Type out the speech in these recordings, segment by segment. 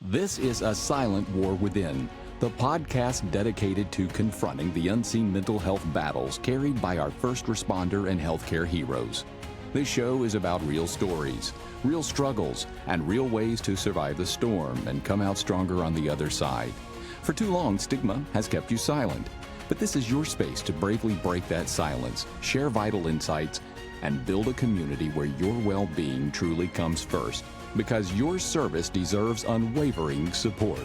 This is A Silent War Within, the podcast dedicated to confronting the unseen mental health battles carried by our first responder and healthcare heroes. This show is about real stories, real struggles, and real ways to survive the storm and come out stronger on the other side. For too long, stigma has kept you silent, but this is your space to bravely break that silence, share vital insights, and build a community where your well-being truly comes first, because your service deserves unwavering support.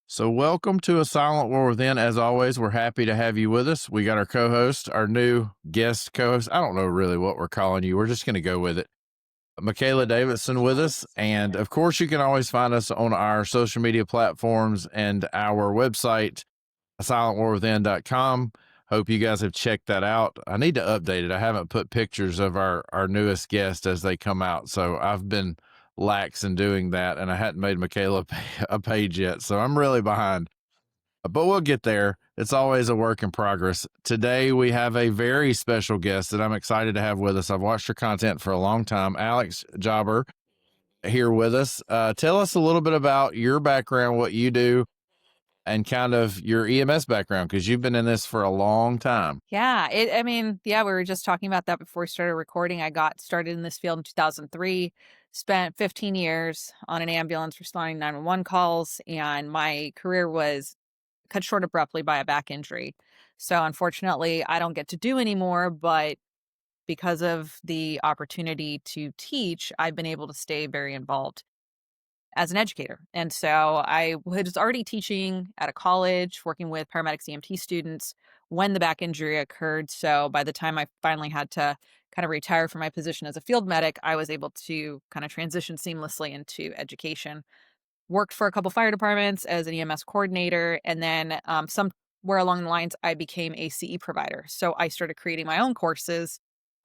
So welcome to A Silent War Within. As always, we're happy to have you with us. We got our co-host, our new guest co-host. I don't know really what we're calling you. We're just going to go with it. MaKayla Davidson with us. And of course, you can always find us on our social media platforms and our website, silentwarwithin.com. Hope you guys have checked that out. I need to update it. I haven't put pictures of our newest guest as they come out. So I've been lax in doing that, and I hadn't made MaKayla a page yet. So I'm really behind, but we'll get there. It's always a work in progress. Today, we have a very special guest that I'm excited to have with us. I've watched her content for a long time. Alexandra Jabr here with us. Tell us a little bit about your background, what you do, and kind of your EMS background, because you've been in this for a long time. Yeah, we were just talking about that before we started recording. I got started in this field in 2003, spent 15 years on an ambulance responding 911 calls, and my career was cut short abruptly by a back injury. So unfortunately, I don't get to do anymore, but because of the opportunity to teach, I've been able to stay very involved as an educator. And so I was already teaching at a college, working with paramedics, EMT students when the back injury occurred. So by the time I finally had to kind of retire from my position as a field medic, I was able to kind of transition seamlessly into education. Worked for a couple fire departments as an EMS coordinator. And then somewhere along the lines, I became a CE provider. So I started creating my own courses.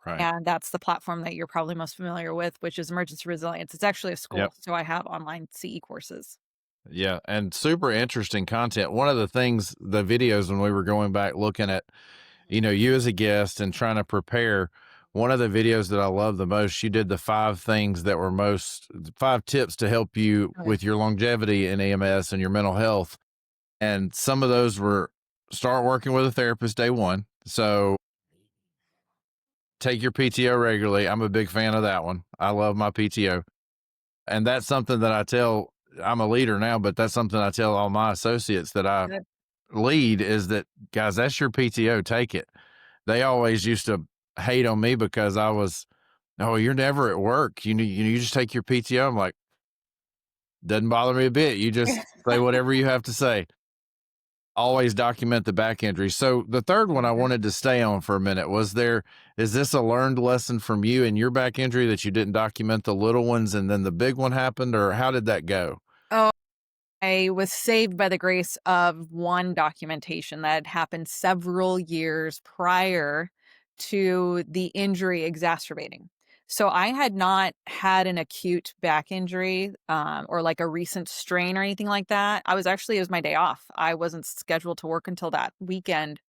Right. And that's the platform that you're probably most familiar with, which is Emergency Resilience. It's actually a school. Yep. So I have online CE courses. Yeah, and super interesting content. One of the things, the videos when we were going back looking at, you as a guest and trying to prepare, one of the videos that I love the most, you did the 5 things that were 5 tips to help you with your longevity in EMS and your mental health. And some of those were start working with a therapist day one. So take your PTO regularly. I'm a big fan of that one. I love my PTO. And that's something that I'm a leader now, but that's something I tell all my associates that I lead is that, guys, that's your PTO. Take it. They always used to hate on me because I was, oh, you're never at work. You just take your PTO. I'm like, doesn't bother me a bit. You just say whatever you have to say. Always document the back injury. So the third one I wanted to stay on for a minute is this a learned lesson from you and your back injury that you didn't document the little ones and then the big one happened, or how did that go? Oh, I was saved by the grace of one documentation that had happened several years prior to the injury exacerbating. So I had not had an acute back injury or like a recent strain or anything like that. It was my day off. I wasn't scheduled to work until that weekend.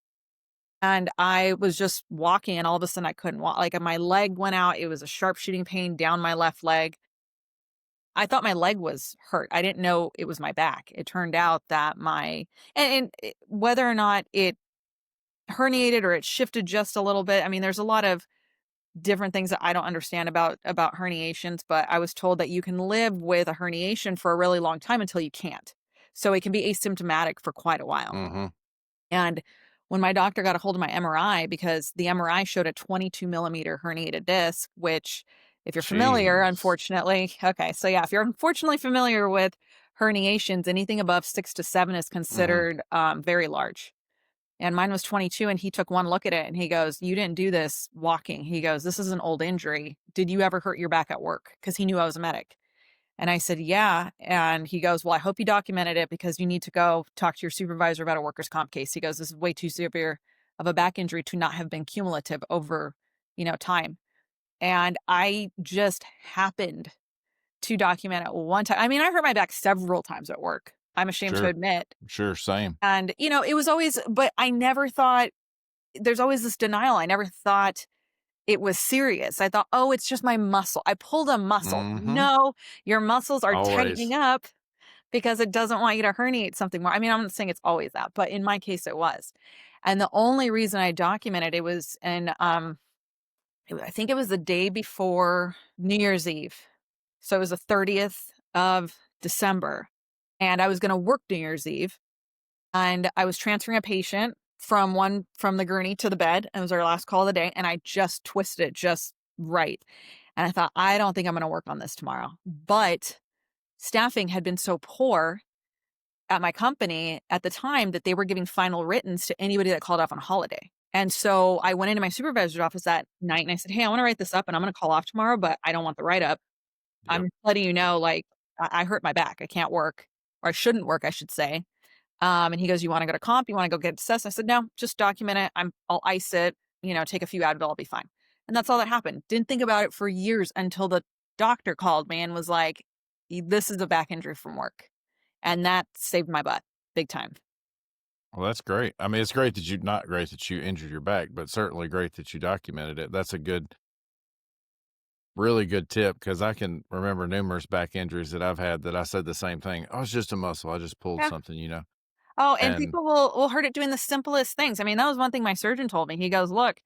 And I was just walking and all of a sudden I couldn't walk. Like my leg went out. It was a sharp shooting pain down my left leg. I thought my leg was hurt. I didn't know it was my back. It turned out that whether or not it herniated or it shifted just a little bit. I mean, there's a lot of different things that I don't understand about herniations, but I was told that you can live with a herniation for a really long time until you can't. So it can be asymptomatic for quite a while. Mm-hmm. And when my doctor got a hold of my MRI, because the MRI showed a 22 millimeter herniated disc, which if you're familiar, unfortunately, if you're unfortunately familiar with herniations, anything above 6 to 7 is considered very large. And mine was 22, and he took one look at it and he goes, "You didn't do this walking." He goes, "This is an old injury. Did you ever hurt your back at work?" Because he knew I was a medic. And I said, "Yeah." And he goes, "Well, I hope you documented it because you need to go talk to your supervisor about a workers' comp case." He goes, "This is way too severe of a back injury to not have been cumulative over, time." And I just happened to document it one time. I mean, I hurt my back several times at work. I'm ashamed to admit. Sure, same. And, it was always, but I never thought, there's always this denial. I never thought it was serious. I thought, oh, it's just my muscle. I pulled a muscle. Mm-hmm. No, your muscles are tightening Always. up because it doesn't want you to herniate something more. I mean, I'm not saying it's always that, but in my case, it was. And the only reason I documented it was I think it was the day before New Year's Eve. So it was the 30th of December. And I was going to work New Year's Eve. And I was transferring a patient from the gurney to the bed. It was our last call of the day. And I just twisted it just right. And I thought, I don't think I'm going to work on this tomorrow. But staffing had been so poor at my company at the time that they were giving final writtens to anybody that called off on holiday. And so I went into my supervisor's office that night and I said, hey, I want to write this up and I'm going to call off tomorrow, but I don't want the write up. Yep. I'm letting you know, like, I hurt my back. I can't work, or I shouldn't work, I should say. And he goes, you want to go to comp? You want to go get assessed? I said, no, just document it. I'll ice it, take a few Advil, I'll be fine. And that's all that happened. Didn't think about it for years until the doctor called me and was like, this is a back injury from work. And that saved my butt big time. Well, that's great. I mean, it's great that not great that you injured your back, but certainly great that you documented it. That's a really good tip, because I can remember numerous back injuries that I've had that I said the same thing. Oh, it's just a muscle. I just pulled Yeah. something. Oh, and And people will hurt it doing the simplest things. I mean, that was one thing my surgeon told me. He goes, look,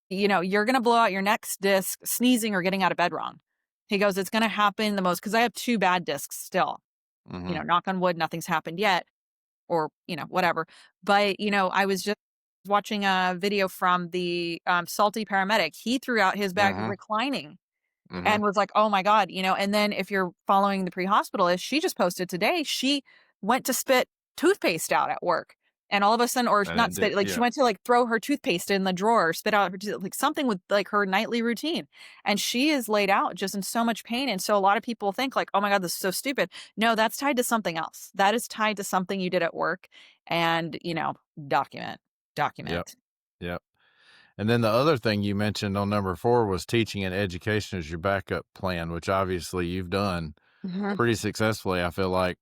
you're going to blow out your next disc sneezing or getting out of bed wrong. He goes, it's going to happen the most, because I have 2 bad discs still. mhm, Knock on wood, nothing's happened yet, or, whatever. But, I was just watching a video from the salty paramedic. He threw out his bag mhm, reclining mhm. and was like, oh my God, and then if you're following the pre-hospitalist, she just posted today, she went to spit toothpaste out at work. And all of a sudden, or And not it did, spit, like she yeah. went to like throw her toothpaste in the drawer, spit out like something with like her nightly routine. And she is laid out just in so much pain. And so a lot of people think like, oh my God, this is so stupid. No, that's tied to something else. That is tied to something you did at work. And, document. Yep. Yep. And then the other thing you mentioned on number 4 was teaching and education as your backup plan, which obviously you've done Mhm. pretty successfully, I feel like.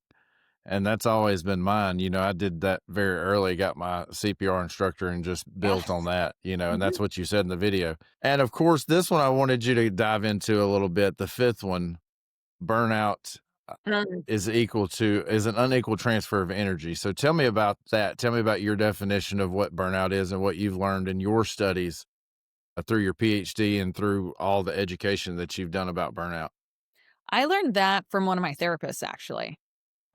And that's always been mine. I did that very early, got my CPR instructor and just Yeah. built on that, and Mhm. that's what you said in the video. And of course, this one I wanted you to dive into a little bit. The 5th one, burnout Mm. is an unequal transfer of energy. So tell me about that. Tell me about your definition of what burnout is and what you've learned in your studies through your Ph.D. and through all the education that you've done about burnout. I learned that from one of my therapists, actually.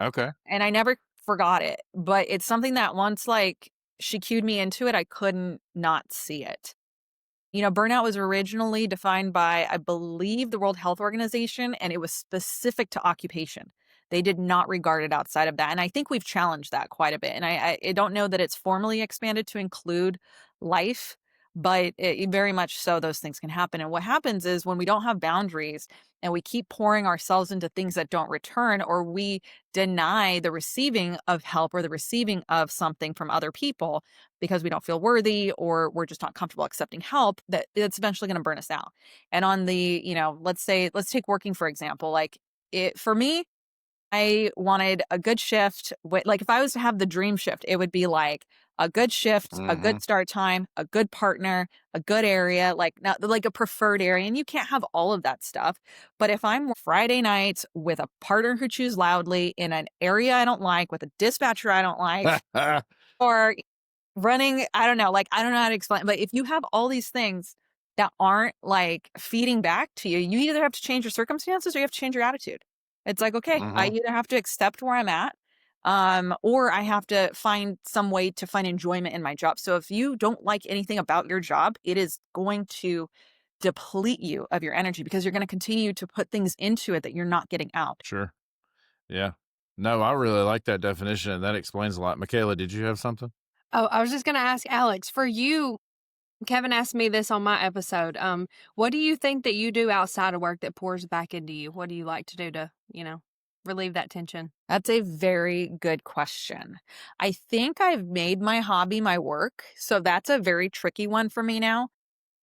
Okay. And I never forgot it, but it's something that once, like, she cued me into it, I couldn't not see it. Burnout was originally defined by, I believe, the World Health Organization, and it was specific to occupation. They did not regard it outside of that. And I think we've challenged that quite a bit. And I don't know that it's formally expanded to include life, but very much so, those things can happen. And what happens is when we don't have boundaries and we keep pouring ourselves into things that don't return, or we deny the receiving of help or the receiving of something from other people, because we don't feel worthy or we're just not comfortable accepting help, that it's eventually going to burn us out. And on the, let's take working, for example, like for me, I wanted a good shift. Like if I was to have the dream shift, it would be like a good shift, a Mm-hmm. good start time, a good partner, a good area, like not like a preferred area. And you can't have all of that stuff. But if I'm Friday nights with a partner who chews loudly in an area I don't like, with a dispatcher I don't like, or running, I don't know, like, I don't know how to explain, but if you have all these things that aren't, like, feeding back to you, you either have to change your circumstances or you have to change your attitude. It's like, okay, I Mm-hmm. either have to accept where I'm at, or I have to find some way to find enjoyment in my job. So if you don't like anything about your job, it is going to deplete you of your energy because you're gonna continue to put things into it that you're not getting out. Sure. Yeah. No, I really like that definition, and that explains a lot. MaKayla, did you have something? Oh, I was just going to ask Alex, for you, Kevin asked me this on my episode. What do you think that you do outside of work that pours back into you? What do you like to do to, relieve that tension? That's a very good question. I think I've made my hobby my work, so that's a very tricky one for me now.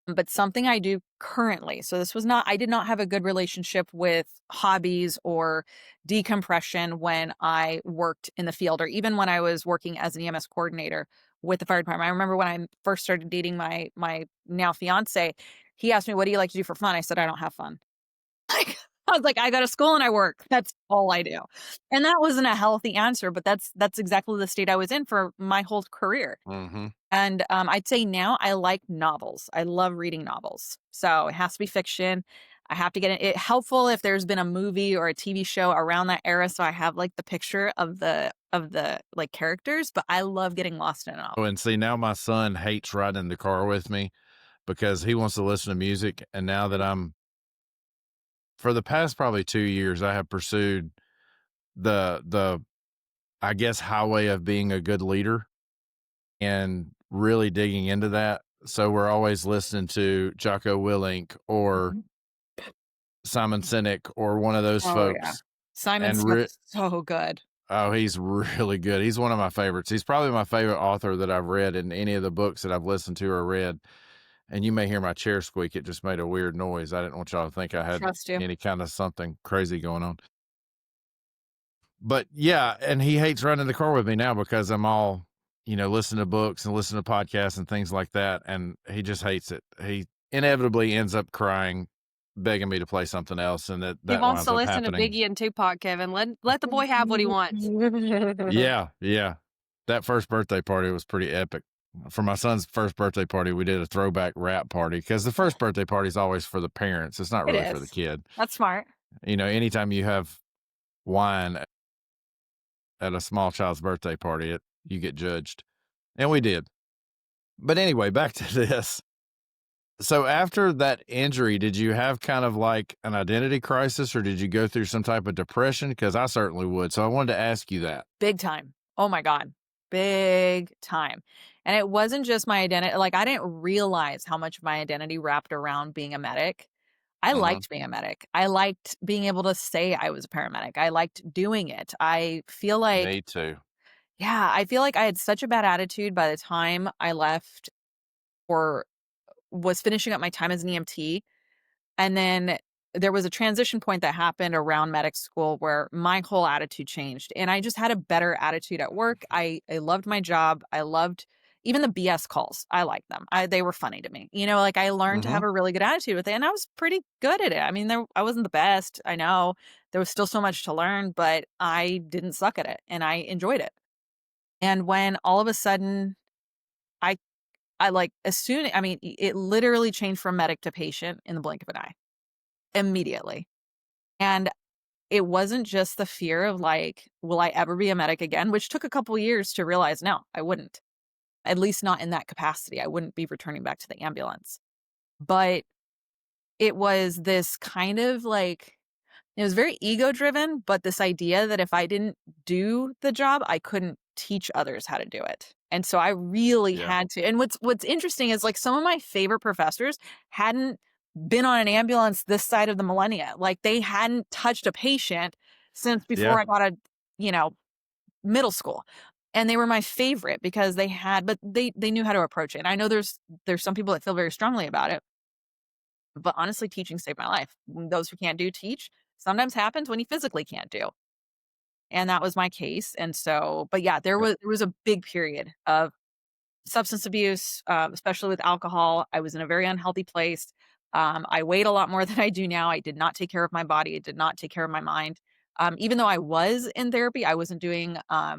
But something I do currently. So I did not have a good relationship with hobbies or decompression when I worked in the field, or even when I was working as an EMS coordinator with the fire department. I remember when I first started dating my now fiance, he asked me, what do you like to do for fun? I said, I don't have fun. Like, I was like, I go to school and I work. That's all I do. And that wasn't a healthy answer, but that's exactly the state I was in for my whole career. Mm-hmm. And I'd say now I like novels. I love reading novels. So it has to be fiction. I have to get it helpful if there's been a movie or a TV show around that era. So I have like the picture of the like characters, but I love getting lost in a novel. Oh, and see, now my son hates riding in the car with me because he wants to listen to music. And now that for the past probably 2 years, I have pursued the I guess highway of being a good leader and really digging into that. So we're always listening to Jocko Willink or Simon Sinek or one of those folks. Yeah. Simon Smith's so good. Oh, he's really good. He's one of my favorites. He's probably my favorite author that I've read in any of the books that I've listened to or read. And you may hear my chair squeak. It just made a weird noise. I didn't want y'all to think I had any kind of something crazy going on. But yeah, and he hates running the car with me now because I'm all, listening to books and listening to podcasts and things like that. And he just hates it. He inevitably ends up crying, begging me to play something else. And that he wants to listen happening. to Biggie and Tupac, Kevin. Let the boy have what he wants. Yeah. That first birthday party was pretty epic. For my son's first birthday party, we did a throwback rap party because the first birthday party is always for the parents. It's not really for the kid. That's smart. Anytime you have wine at a small child's birthday party, you get judged. And we did. But anyway, back to this. So after that injury, did you have kind of like an identity crisis or did you go through some type of depression? Because I certainly would. So I wanted to ask you that. Big time. Oh my God. Big time. And it wasn't just my identity. Like, I didn't realize how much of my identity wrapped around being a medic. I liked being a medic. I liked being able to say I was a paramedic. I liked doing it. I feel like... Me too. Yeah, I feel like I had such a bad attitude by the time I left or was finishing up my time as an EMT. And then there was a transition point that happened around medic school where my whole attitude changed. And I just had a better attitude at work. I loved my job. I loved even the BS calls. I liked them. They were funny to me. I learned to have a really good attitude with it. And I was pretty good at it. I mean, I wasn't the best. I know there was still so much to learn, but I didn't suck at it and I enjoyed it. And when all of a sudden it literally changed from medic to patient in the blink of an eye. Immediately. And it wasn't just the fear of will I ever be a medic again, which took a couple years to realize, no, I wouldn't. At least not in that capacity. I wouldn't be returning back to the ambulance. But it was this kind of it was very ego driven, but this idea that if I didn't do the job, I couldn't teach others how to do it. And so I really had to. And what's interesting is some of my favorite professors hadn't been on an ambulance this side of the millennia. They hadn't touched a patient since before I got a, middle school. And they were my favorite because they knew how to approach it. And I know there's some people that feel very strongly about it. But honestly, teaching saved my life. Those who can't do teach sometimes happens when you physically can't do. And that was my case. And so, but yeah, there was a big period of substance abuse, especially with alcohol. I was in a very unhealthy place. I weighed a lot more than I do now. I did not take care of my body. I did not take care of my mind. Even though I was in therapy, I wasn't doing, I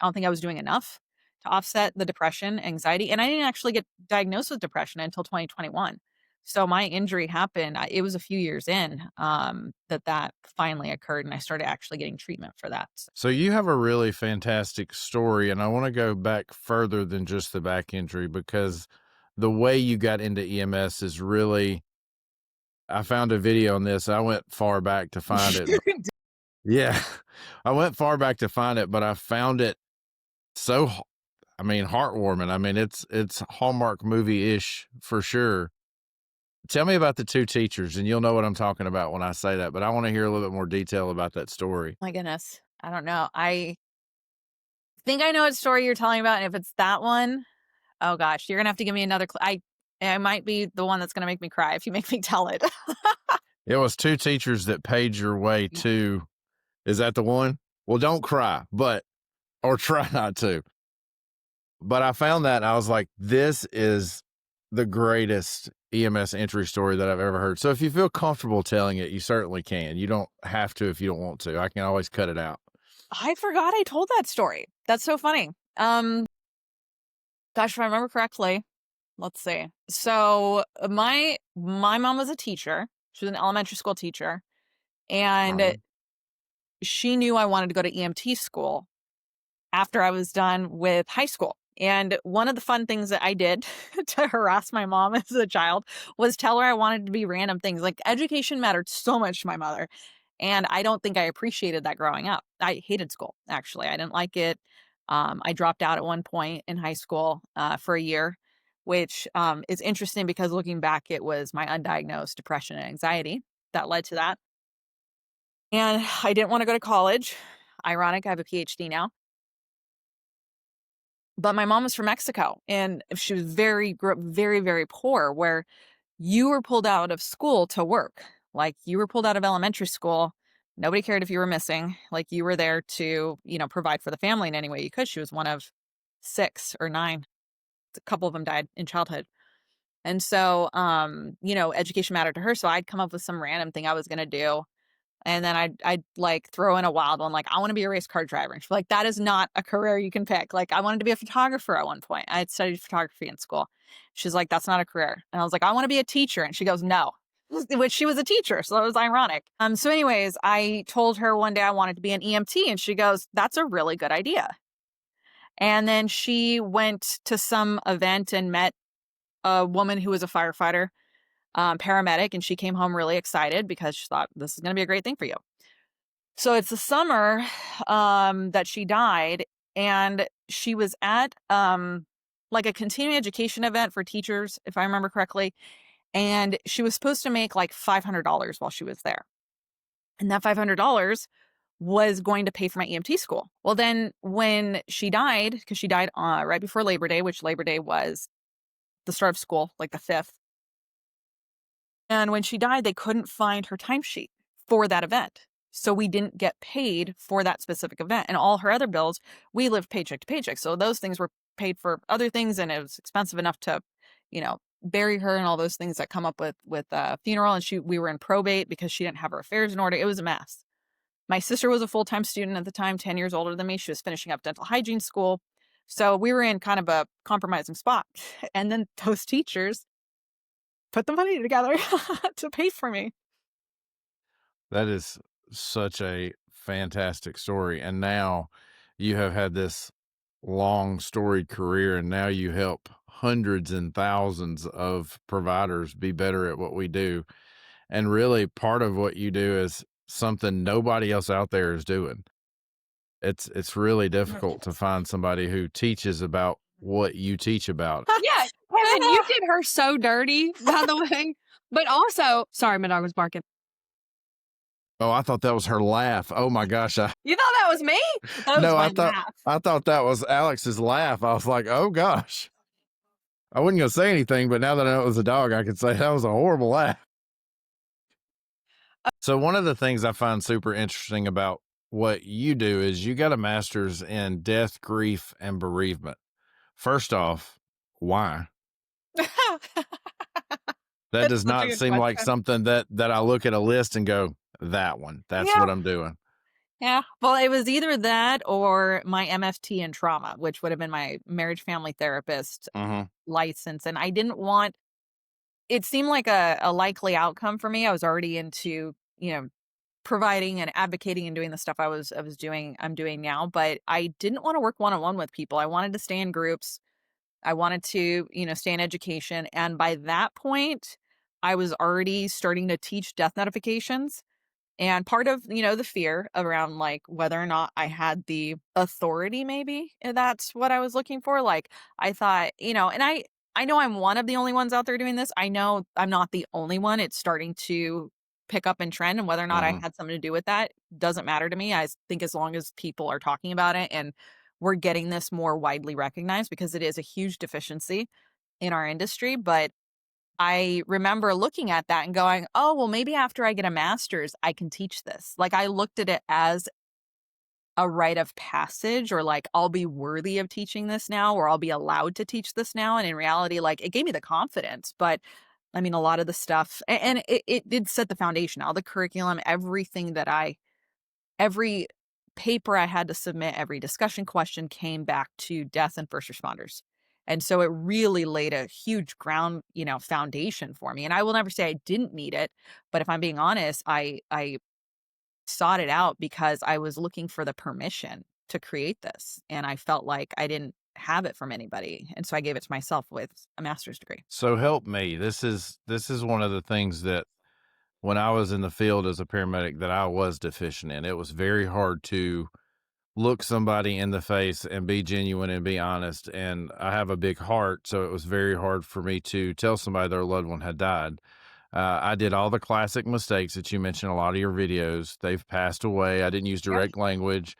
don't think I was doing enough to offset the depression, anxiety. And I didn't actually get diagnosed with depression until 2021. So my injury happened, it was a few years in that finally occurred, and I started actually getting treatment for that. So you have a really fantastic story, and I want to go back further than just the back injury because the way you got into EMS is really, I found a video on this. I went far back to find it. Yeah, I went far back to find it, but I found it so, heartwarming. I mean, it's Hallmark movie-ish for sure. Tell me about the two teachers, and you'll know what I'm talking about when I say that, but I want to hear a little bit more detail about that story. My goodness. I don't know. I think I know what story you're telling about, and if it's that one, oh gosh, you're going to have to give me another I might be the one that's going to make me cry if you make me tell it. It was two teachers that paid your way to, is that the one? Well, don't cry, or try not to. But I found that and I was like, this is the greatest EMS entry story that I've ever heard. So if you feel comfortable telling it, you certainly can. You don't have to if you don't want to. I can always cut it out. I forgot I told that story. That's so funny. Gosh, if I remember correctly, let's see. So my mom was a teacher. She was an elementary school teacher, and she knew I wanted to go to EMT school after I was done with high school. And one of the fun things that I did to harass my mom as a child was tell her I wanted to be random things. Like, education mattered so much to my mother. And I don't think I appreciated that growing up. I hated school, actually. I didn't like it. I dropped out at one point in high school for a year, which is interesting because looking back, it was my undiagnosed depression and anxiety that led to that. And I didn't want to go to college. Ironic, I have a Ph.D. now. But my mom was from Mexico, and she was grew up very, very poor, where you were pulled out of school to work. Like, you were pulled out of elementary school. Nobody cared if you were missing. Like, you were there to, provide for the family in any way you could. She was one of 6 or 9. A couple of them died in childhood. And so, education mattered to her. So I'd come up with some random thing I was going to do. And then I'd like throw in a wild one, like, I want to be a race car driver. And she's like, that is not a career you can pick. Like, I wanted to be a photographer at one point. I had studied photography in school. She's like, that's not a career. And I was like, I want to be a teacher. And she goes, no, which she was a teacher. So it was ironic. So anyways, I told her one day I wanted to be an EMT, and she goes, that's a really good idea. And then she went to some event and met a woman who was a firefighter, paramedic, and she came home really excited because she thought, this is going to be a great thing for you. So it's the summer that she died, and she was at like a continuing education event for teachers, if I remember correctly, and she was supposed to make like $500 while she was there. And that $500 was going to pay for my EMT school. Well, then when she died, because she died right before Labor Day, which Labor Day was the start of school, like the 5th. And when she died, they couldn't find her timesheet for that event. So we didn't get paid for that specific event. And all her other bills, we lived paycheck to paycheck. So those things were paid for other things, and it was expensive enough to, bury her and all those things that come up with a funeral. And we were in probate because she didn't have her affairs in order. It was a mess. My sister was a full-time student at the time, 10 years older than me. She was finishing up dental hygiene school. So we were in kind of a compromising spot. And then those teachers put the money together to pay for me. That is such a fantastic story. And now you have had this long storied career, and now you help hundreds and thousands of providers be better at what we do. And really, part of what you do is something nobody else out there is doing. It's really difficult to find somebody who teaches about what you teach about. Yeah, Kevin, you did her so dirty, by the way. But also, sorry, my dog was barking. Oh, I thought that was her laugh. Oh my gosh. You thought that was me? That was I thought that was Alex's laugh. I was like, oh gosh. I wasn't going to say anything, but now that I know it was a dog, I could say that was a horrible laugh. So one of the things I find super interesting about what you do is you got a master's in death, grief, and bereavement. First off, why? That does not seem like something that I look at a list and go, that one, that's what I'm doing. Yeah. Well, it was either that or my MFT in trauma, which would have been my marriage family therapist license. And I didn't want, it seemed like a likely outcome for me. I was already into, providing and advocating and doing the stuff I'm doing now, but I didn't want to work one-on-one with people. I wanted to stay in groups. I wanted to, stay in education. And by that point, I was already starting to teach death notifications. And part of, the fear around like whether or not I had the authority, maybe that's what I was looking for. Like, I thought, and I know I'm one of the only ones out there doing this. I know I'm not the only one. It's starting to pick up in trend, and whether or not I had something to do with that doesn't matter to me. I think as long as people are talking about it and we're getting this more widely recognized, because it is a huge deficiency in our industry. But I remember looking at that and going, oh, well, maybe after I get a master's, I can teach this. Like, I looked at it as a rite of passage, or like, I'll be worthy of teaching this now, or I'll be allowed to teach this now. And in reality, like, it gave me the confidence, but I mean, a lot of the stuff, and it did set the foundation, all the curriculum, everything that every paper I had to submit, every discussion question came back to death and first responders. And so it really laid a huge ground, foundation for me. And I will never say I didn't need it, but if I'm being honest, I sought it out because I was looking for the permission to create this. And I felt like I didn't have it from anybody. And so I gave it to myself with a master's degree. So help me. This is one of the things that when I was in the field as a paramedic that I was deficient in. It was very hard to look somebody in the face and be genuine and be honest. And I have a big heart, so it was very hard for me to tell somebody their loved one had died. I did all the classic mistakes that you mentioned in a lot of your videos. They've passed away. I didn't use direct language.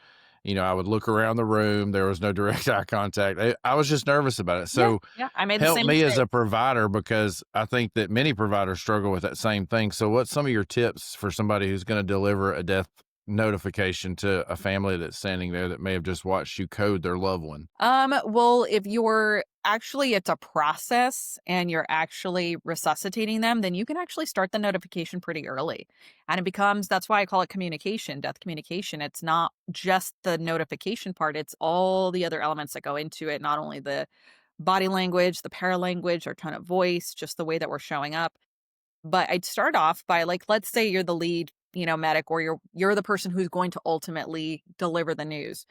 I would look around the room. There was no direct eye contact. I was just nervous about it. So yeah, I made the help same me as mistake. a provider, because I think that many providers struggle with that same thing. So what's some of your tips for somebody who's going to deliver a death notification to a family that's standing there that may have just watched you code their loved one? Well, if it's a process and you're actually resuscitating them, then you can actually start the notification pretty early. And that's why I call it communication, death communication. It's not just the notification part, it's all the other elements that go into it, not only the body language, the paralanguage, our tone of voice, just the way that we're showing up. But I'd start off by, like, let's say you're the lead, medic, or you're the person who's going to ultimately deliver the news.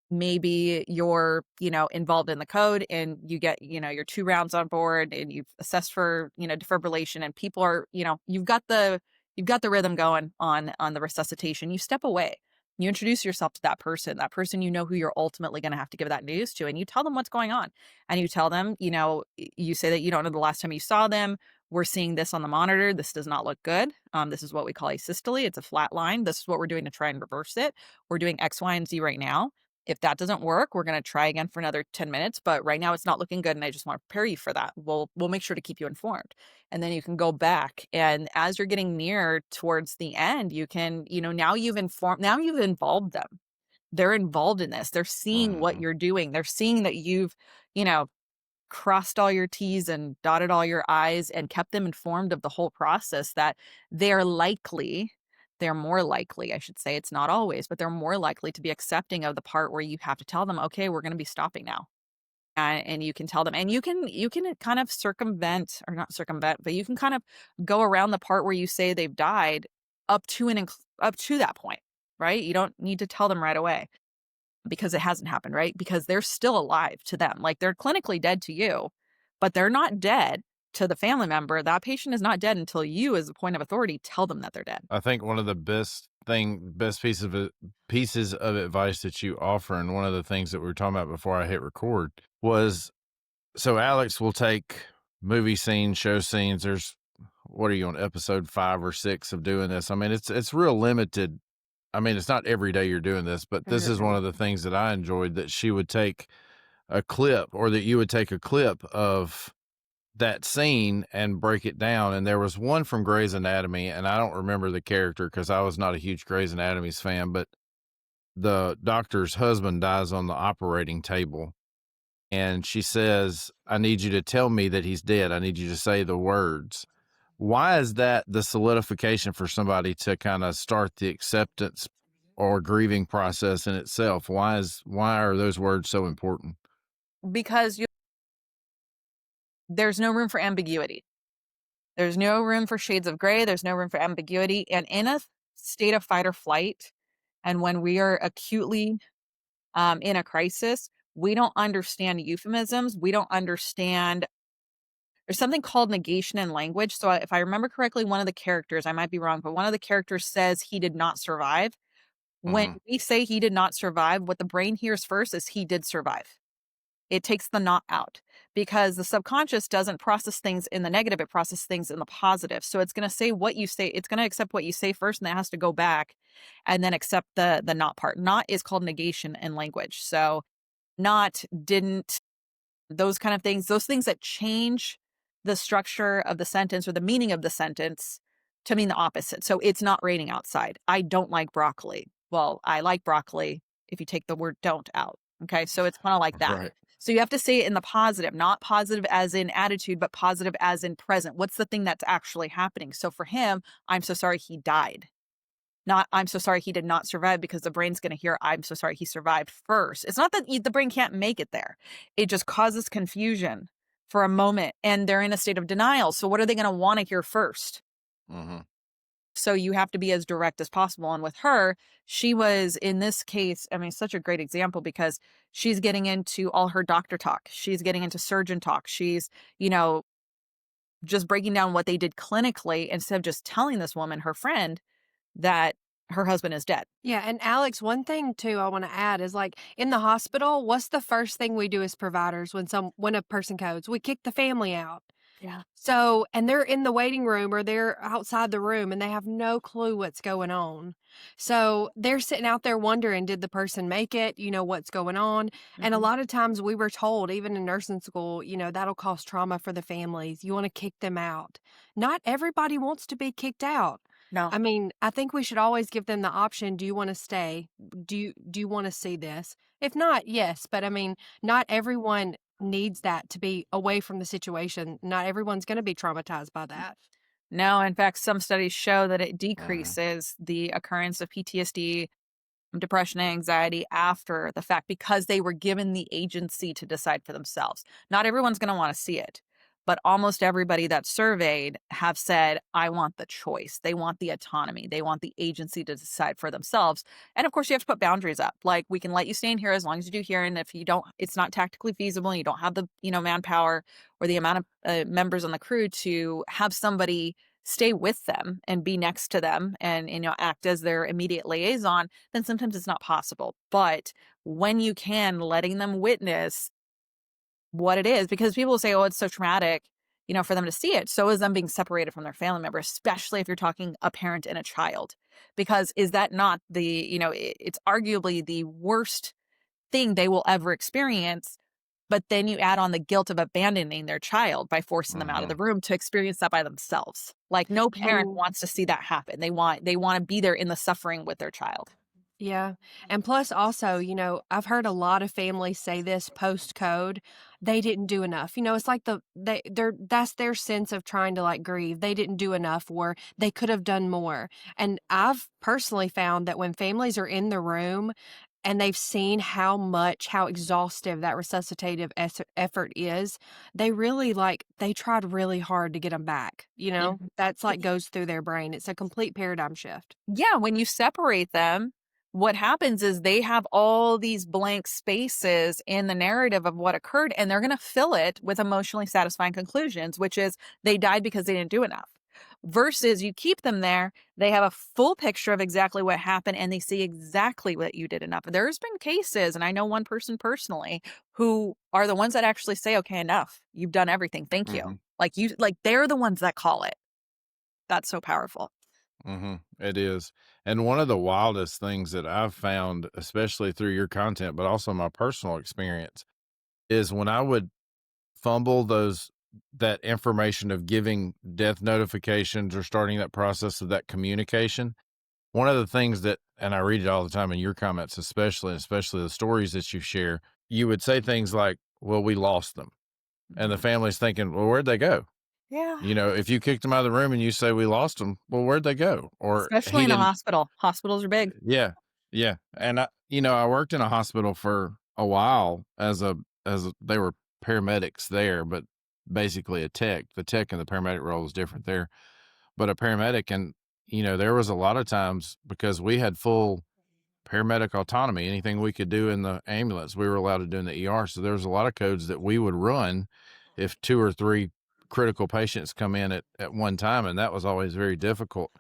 Maybe you're, involved in the code and you get, your 2 rounds on board and you've assessed for, defibrillation, and people are, you've got the rhythm going on the resuscitation. You step away. You introduce yourself to that person who you're ultimately going to have to give that news to, and you tell them what's going on. And you tell them, you say that you don't know the last time you saw them. We're seeing this on the monitor. This does not look good. This is what we call asystole. It's a flat line. This is what we're doing to try and reverse it. We're doing X, Y, and Z right now. If that doesn't work, we're going to try again for another 10 minutes, but right now it's not looking good, and I just want to prepare you for that. We'll make sure to keep you informed. And then you can go back, and as you're getting near towards the end, you can, now you've involved them. They're involved in this. They're seeing what you're doing. They're seeing that you've, crossed all your T's and dotted all your I's and kept them informed of the whole process, that they're more likely, I should say, it's not always, but they're more likely to be accepting of the part where you have to tell them, okay, we're going to be stopping now. And you can tell them, and you can kind of not circumvent, but you can kind of go around the part where you say they've died up to that point, right? You don't need to tell them right away because it hasn't happened, right? Because they're still alive to them. Like, they're clinically dead to you, but they're not dead to the family member. That patient is not dead until you, as a point of authority, tell them that they're dead. I think one of the best pieces of advice that you offer, and one of the things that we were talking about before I hit record, was, so Alex will take movie scenes, show scenes. What are you on, episode 5 or 6 of doing this? I mean, it's real limited. I mean, it's not every day you're doing this, but this is one of the things that I enjoyed, that she would take a clip, or that you would take a clip of that scene and break it down. And there was one from Grey's Anatomy, and I don't remember the character because I was not a huge Grey's Anatomy's fan, but the doctor's husband dies on the operating table. And she says, I need you to tell me that he's dead. I need you to say the words. Why is that the solidification for somebody to kind of start the acceptance or grieving process in itself? Why are those words so important? Because there's no room for ambiguity. There's no room for shades of gray. There's no room for ambiguity. And in a state of fight or flight, and when we are acutely in a crisis, we don't understand euphemisms. We don't understand. There's something called negation in language. So if I remember correctly, one of the characters, I might be wrong, but one of the characters says he did not survive. When we say he did not survive, what the brain hears first is he did survive. It takes the not out, because the subconscious doesn't process things in the negative. It processes things in the positive. So it's going to say what you say. It's going to accept what you say first, and then it has to go back and then accept the not part. Not is called negation in language. So not, didn't, those kind of things, those things that change the structure of the sentence or the meaning of the sentence to mean the opposite. So it's not raining outside. I don't like broccoli. Well, I like broccoli if you take the word don't out. Okay. So it's kind of like that. Right. So you have to say it in the positive, not positive as in attitude, but positive as in present. What's the thing that's actually happening? So for him, I'm so sorry he died. Not, I'm so sorry he did not survive, because the brain's going to hear, I'm so sorry he survived first. It's not that the brain can't make it there. It just causes confusion for a moment, and they're in a state of denial. So what are they going to want to hear first? Mm-hmm. So you have to be as direct as possible. And with her, she was, in this case, I mean, such a great example, because she's getting into all her doctor talk. She's getting into surgeon talk. She's, just breaking down what they did clinically, instead of just telling this woman, her friend, that her husband is dead. Yeah, and Alex, one thing too I want to add is, like, in the hospital, what's the first thing we do as providers when a person codes? We kick the family out. Yeah. So, and they're in the waiting room or they're outside the room and they have no clue what's going on. So they're sitting out there wondering, did the person make it? What's going on? And a lot of times we were told, even in nursing school, that'll cause trauma for the families. You want to kick them out. Not everybody wants to be kicked out. No. I mean, I think we should always give them the option. Do you want to stay? Do you want to see this? If not, yes. But I mean, not everyone needs that to be away from the situation. Not everyone's going to be traumatized by that. No, in fact, some studies show that it Mm-hmm. decreases the occurrence of PTSD, depression, and anxiety after the fact, because they were given the agency to decide for themselves. Not everyone's going to want to see it, but almost everybody that's surveyed have said, I want the choice. They want the autonomy. They want the agency to decide for themselves. And of course, you have to put boundaries up. Like, we can let you stay in here as long as you do here. And if you don't, it's not tactically feasible, and you don't have the, manpower or the amount of members on the crew to have somebody stay with them and be next to them and act as their immediate liaison, then sometimes it's not possible. But when you can, letting them witness what it is, because people will say, oh, it's so traumatic, for them to see it. So is them being separated from their family member, especially if you're talking a parent and a child, because is that not it's arguably the worst thing they will ever experience. But then you add on the guilt of abandoning their child by forcing them out of the room to experience that by themselves. Like, no parent wants to see that happen. They want to be there in the suffering with their child. Yeah. And plus also, I've heard a lot of families say this post code, they didn't do enough. It's like that's their sense of trying to, like, grieve. They didn't do enough, or they could have done more. And I've personally found that when families are in the room and they've seen how exhaustive that resuscitative effort is, they really, they tried really hard to get them back. That's like goes through their brain. It's a complete paradigm shift. Yeah. When you separate them, what happens is they have all these blank spaces in the narrative of what occurred, and they're going to fill it with emotionally satisfying conclusions, which is they died because they didn't do enough. Versus you keep them there, they have a full picture of exactly what happened, and they see exactly what you did enough. There's been cases, and I know one person personally, who are the ones that actually say, okay, enough. You've done everything. Thank you. They're the ones that call it. That's so powerful. Mm-hmm. It is. And one of the wildest things that I've found, especially through your content, but also my personal experience, is when I would fumble that information of giving death notifications or starting that process of that communication. One of the things that, and I read it all the time in your comments, especially the stories that you share, you would say things like, well, we lost them. And the family's thinking, well, where'd they go? Yeah. If you kicked them out of the room and you say we lost them, well, where'd they go? Or especially in a hospital. Hospitals are big. Yeah. Yeah. And I worked in a hospital for a while as they were paramedics there, but basically a tech. The tech and the paramedic role is different there. But a paramedic, and there was a lot of times, because we had full paramedic autonomy, anything we could do in the ambulance, we were allowed to do in the ER. So there was a lot of codes that we would run if 2 or 3 critical patients come in at one time. And that was always very difficult,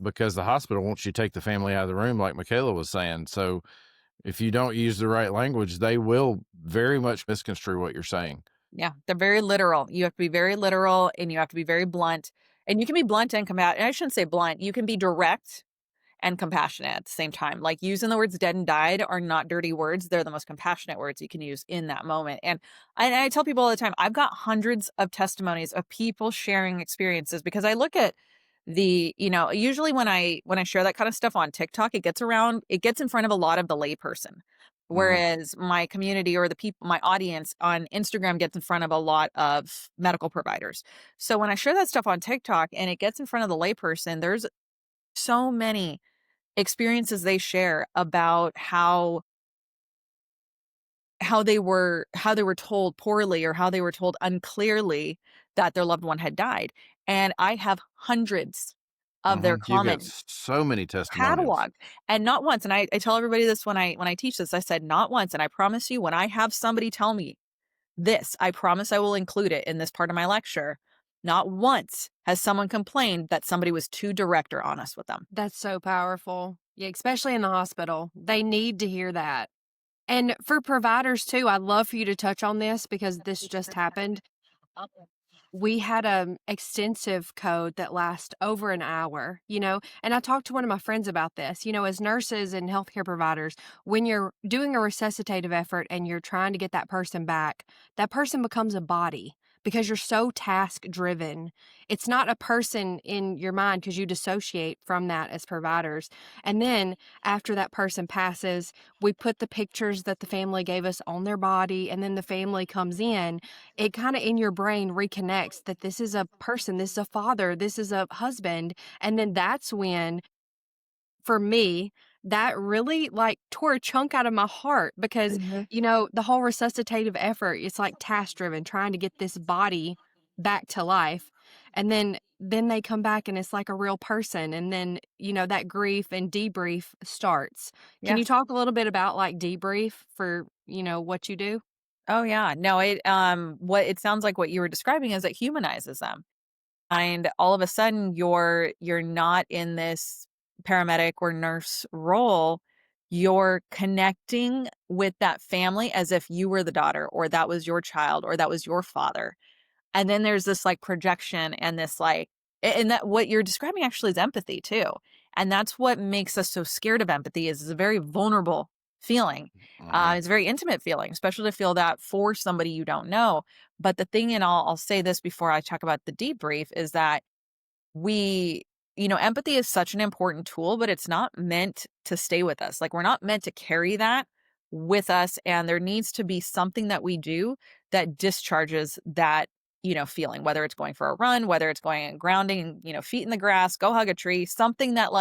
because the hospital wants you to take the family out of the room, like MaKayla was saying. So if you don't use the right language, they will very much misconstrue what you're saying. Yeah, they're very literal. You have to be very literal, and you have to be very blunt. And you can be blunt and compassionate. I shouldn't say blunt. You can be direct and compassionate at the same time. Like, using the words dead and died are not dirty words. They're the most compassionate words you can use in that moment. And I tell people all the time, I've got hundreds of testimonies of people sharing experiences, because I look at usually when I share that kind of stuff on TikTok, it gets in front of a lot of the layperson. Whereas my community or the people, my audience on Instagram gets in front of a lot of medical providers. So when I share that stuff on TikTok and it gets in front of the layperson, there's so many experiences they share about how they were told poorly or how they were told unclearly that their loved one had died. And I have hundreds of their You've got comments so many testimonials. cataloged, and not once, and I tell everybody this when I teach this, I said, not once, and I promise you, when I have somebody tell me this, I promise I will include it in this part of my lecture. Not once has someone complained that somebody was too direct or honest with them. That's so powerful. Yeah, especially in the hospital. They need to hear that. And for providers too, I'd love for you to touch on this because this just happened. We had a extensive code that lasts over an hour, and I talked to one of my friends about this. As nurses and healthcare providers, when you're doing a resuscitative effort and you're trying to get that person back, that person becomes a body because you're so task driven. It's not a person in your mind because you dissociate from that as providers. And then after that person passes, we put the pictures that the family gave us on their body, and then the family comes in. It kind of in your brain reconnects that this is a person, this is a father, this is a husband. And then that's when, for me, that really tore a chunk out of my heart because, the whole resuscitative effort, it's like task driven, trying to get this body back to life. And then they come back and it's like a real person. And then, that grief and debrief starts. Can you talk a little bit about debrief for, what you do? Oh yeah. No, what it sounds like what you were describing is it humanizes them. And all of a sudden you're not in this paramedic or nurse role. You're connecting with that family as if you were the daughter or that was your child or that was your father. And then there's this projection and this and that what you're describing actually is empathy too. And that's what makes us so scared of empathy is it's a very vulnerable feeling. It's a very intimate feeling, especially to feel that for somebody you don't know. But the thing, and I'll say this before I talk about the debrief, is that empathy is such an important tool, but it's not meant to stay with us. We're not meant to carry that with us. And there needs to be something that we do that discharges that feeling, whether it's going for a run, whether it's going and grounding, feet in the grass, go hug a tree, something that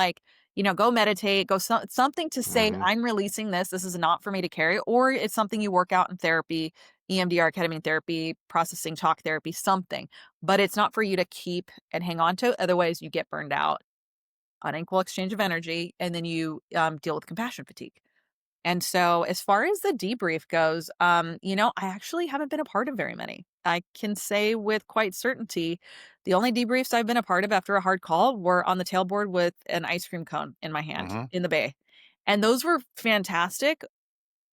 go meditate, something to say, I'm releasing this. This is not for me to carry. Or it's something you work out in therapy, EMDR, ketamine therapy, processing talk therapy, something, but it's not for you to keep and hang on to. Otherwise you get burned out, unequal exchange of energy, and then you deal with compassion fatigue. And so as far as the debrief goes, I actually haven't been a part of very many. I can say with quite certainty, the only debriefs I've been a part of after a hard call were on the tailboard with an ice cream cone in my hand in the bay. And those were fantastic,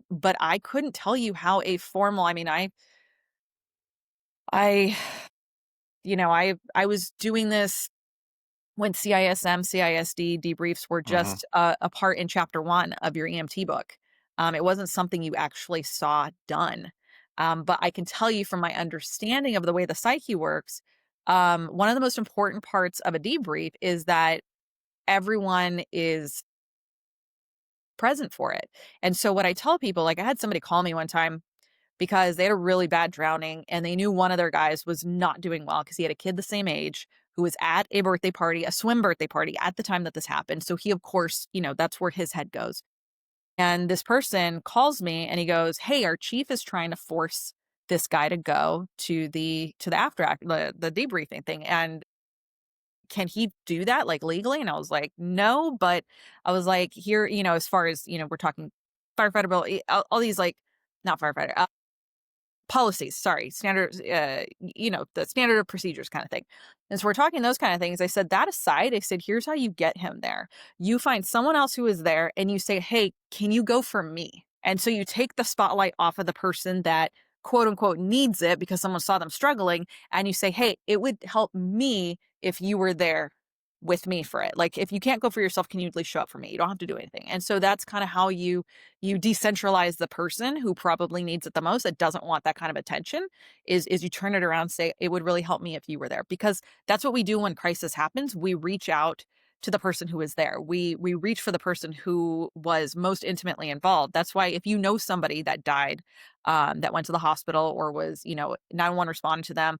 but I couldn't tell you how a formal, I was doing this when CISM, CISD debriefs were just a part in chapter 1 of your EMT book. It wasn't something you actually saw done. But I can tell you from my understanding of the way the psyche works, one of the most important parts of a debrief is that everyone is present for it. And so what I tell people, I had somebody call me one time because they had a really bad drowning and they knew one of their guys was not doing well because he had a kid the same age who was at a birthday party, a swim birthday party at the time that this happened. So he, of course, that's where his head goes. And this person calls me and he goes, "Hey, our chief is trying to force this guy to go to the after act, the debriefing thing. And can he do that legally?" And I was like, "No," but I was like, here, as far as, we're talking firefighter bill, all these not firefighter, policies, sorry, standard, the standard of procedures kind of thing. And so we're talking those kind of things. I said, that aside, I said, here's how you get him there. You find someone else who is there and you say, "Hey, can you go for me?" And so you take the spotlight off of the person that quote unquote needs it because someone saw them struggling. And you say, "Hey, it would help me if you were there with me for it. If you can't go for yourself, can you at least show up for me? You don't have to do anything." And so that's kind of how you decentralize the person who probably needs it the most, that doesn't want that kind of attention, is you turn it around and say, "It would really help me if you were there." Because that's what we do when crisis happens. We reach out to the person who was there. We reach for the person who was most intimately involved. That's why if you know somebody that died, that went to the hospital or was, 911 responded to them,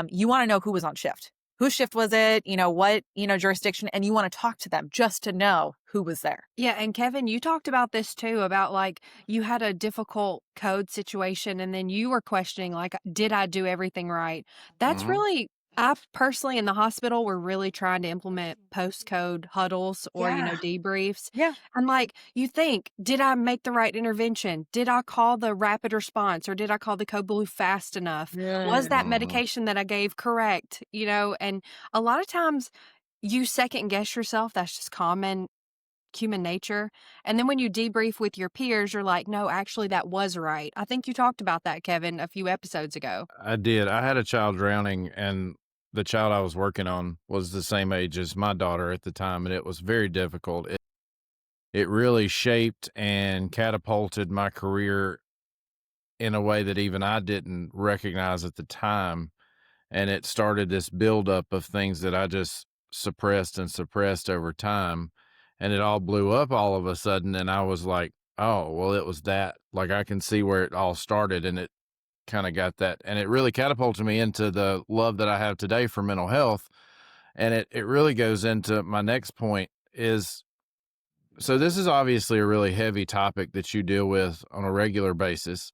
you want to know who was on shift. Whose shift was it? What, jurisdiction, and you want to talk to them just to know who was there. Yeah. And Kevin, you talked about this too, about like you had a difficult code situation and then you were questioning, like, did I do everything right? That's really, I personally in the hospital, we're really trying to implement post-code huddles or, Yeah. debriefs. Yeah. And like, you think, did I make the right intervention? Did I call the rapid response or did I call the code blue fast enough? Was that medication that I gave correct? And a lot of times you second guess yourself. That's just common human nature. And then when you debrief with your peers, you're like, no, actually, that was right. I think you talked about that, Kevin, a few episodes ago. I did. I had a child drowning, and the child I was working on was the same age as my daughter at the time, and it was very difficult. It really shaped and catapulted my career in a way that even I didn't recognize at the time. And it started this buildup of things that I just suppressed and suppressed over time. And it all blew up all of a sudden. And I was like, oh, well, it was that. Like, I can see where it all started. And it kind of got that. And it really catapulted me into the love that I have today for mental health. And it really goes into my next point is, so this is obviously a really heavy topic that you deal with on a regular basis.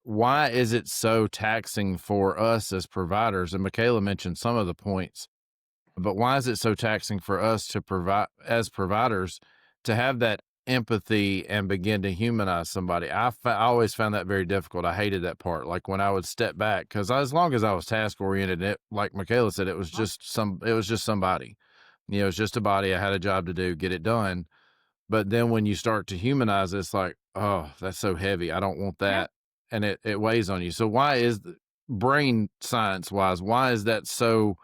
Why is it so taxing for us as providers? And MaKayla mentioned some of the points, but why is it so taxing for us to provide as providers to have that empathy and begin to humanize somebody? I always found that very difficult. I hated that part. Like when I would step back, because as long as I was task oriented, it, like MaKayla said, it was just somebody. It was just a body. I had a job to do, get it done. But then when you start to humanize, it's like, oh, that's so heavy. I don't want that. And it weighs on you. So why is brain science wise, why is that so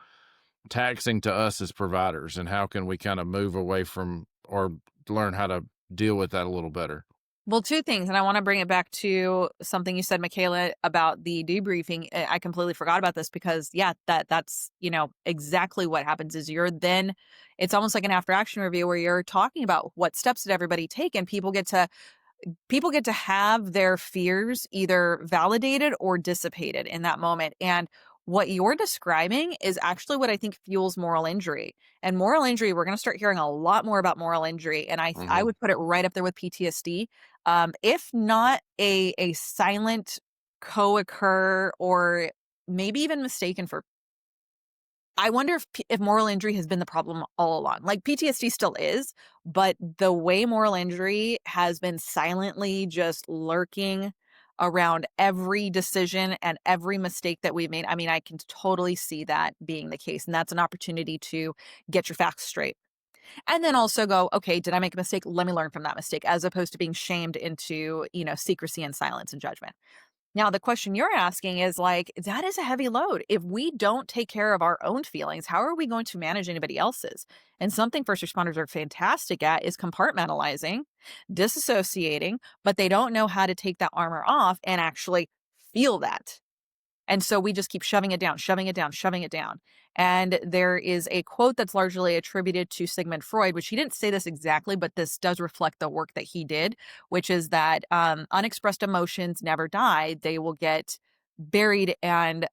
taxing to us as providers? And how can we kind of move away from or learn how to deal with that a little better? Well, two things, and I want to bring it back to something you said, MaKayla, about the debriefing. I completely forgot about this because, that's exactly what happens is it's almost like an after action review where you're talking about what steps did everybody take, and people get to have their fears either validated or dissipated in that moment. And what you're describing is actually what I think fuels moral injury. And moral injury, we're going to start hearing a lot more about moral injury. And I would put it right up there with PTSD. If not a silent co-occur or maybe even mistaken for, I wonder if moral injury has been the problem all along. Like PTSD still is, but the way moral injury has been silently just lurking around every decision and every mistake that we've made. I mean, I can totally see that being the case. And that's an opportunity to get your facts straight. And then also go, okay, did I make a mistake? Let me learn from that mistake, as opposed to being shamed into, secrecy and silence and judgment. Now, the question you're asking is like, that is a heavy load. If we don't take care of our own feelings, how are we going to manage anybody else's? And something first responders are fantastic at is compartmentalizing, disassociating, but they don't know how to take that armor off and actually feel that. And so we just keep shoving it down, shoving it down, shoving it down. And there is a quote that's largely attributed to Sigmund Freud, which he didn't say this exactly, but this does reflect the work that he did, which is that unexpressed emotions never die. They will get buried and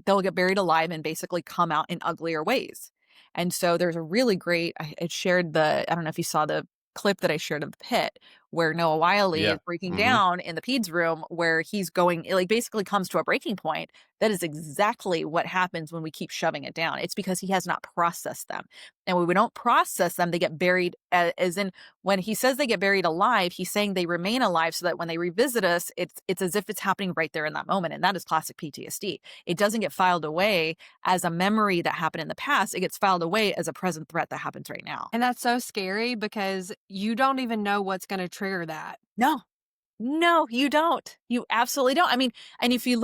they'll get buried alive and basically come out in uglier ways. And so there's a really great, I don't know if you saw the clip that I shared of the pit where Noah Wiley is breaking down in the peds room where he's going, it like basically comes to a breaking point. That is exactly what happens when we keep shoving it down. It's because he has not processed them. And when we don't process them, they get buried, as in when he says they get buried alive, he's saying they remain alive so that when they revisit us, it's as if it's happening right there in that moment. And that is classic PTSD. It doesn't get filed away as a memory that happened in the past. It gets filed away as a present threat that happens right now. And that's so scary because you don't even know what's going to trigger that. No, you don't. You absolutely don't. I mean, and if you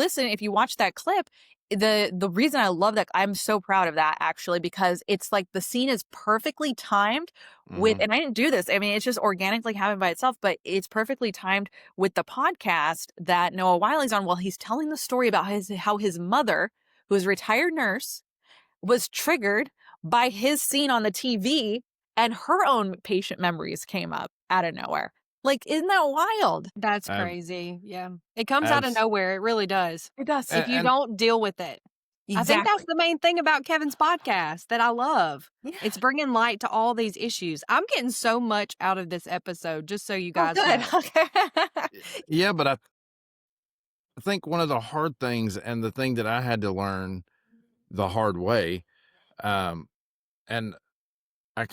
watch that clip, the reason I love that, I'm so proud of that actually, because it's like the scene is perfectly timed with, and I didn't do this. I mean, it's just organically happened by itself, but it's perfectly timed with the podcast that Noah Wiley's on while he's telling the story about how his mother, who is a retired nurse, was triggered by his scene on the TV and her own patient memories came up out of nowhere. Like, isn't that wild? That's Ab- crazy. Yeah. It comes out of abs- nowhere. It really does. It does. If you and don't deal with it. I think that's Exactly. the main thing about Kevin's podcast that I love. Yeah. It's bringing light to all these issues. I'm getting so much out of this episode, just so you guys Good. know. Okay. yeah, but I think one of the hard things, and the thing that I had to learn the hard way, and I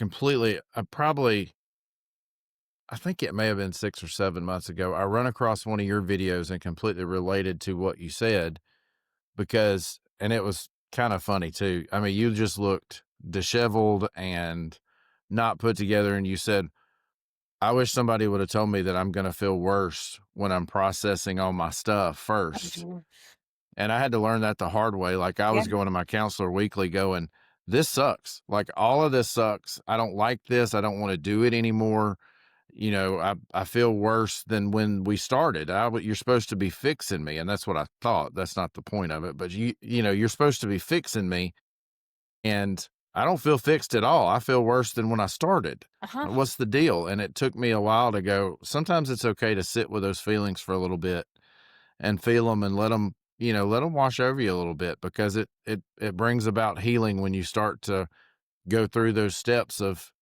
think it may have been 6 or 7 months ago, I run across one of your videos and completely related to what you said, and it was kind of funny too. I mean, you just looked disheveled and not put together, and you said, I wish somebody would have told me that I'm going to feel worse when I'm processing all my stuff first. And I had to learn that the hard way. Like, I Yeah. was going to my counselor weekly going, this sucks. Like, all of this sucks. I don't like this. I don't want to do it anymore. You know, I feel worse than when we started. You're supposed to be fixing me. And that's what I thought. That's not the point of it. But you're supposed to be fixing me. And I don't feel fixed at all. I feel worse than when I started. Uh-huh. What's the deal? And it took me a while to go, sometimes it's okay to sit with those feelings for a little bit and feel them and let them wash over you a little bit, because it brings about healing when you start to go through those steps of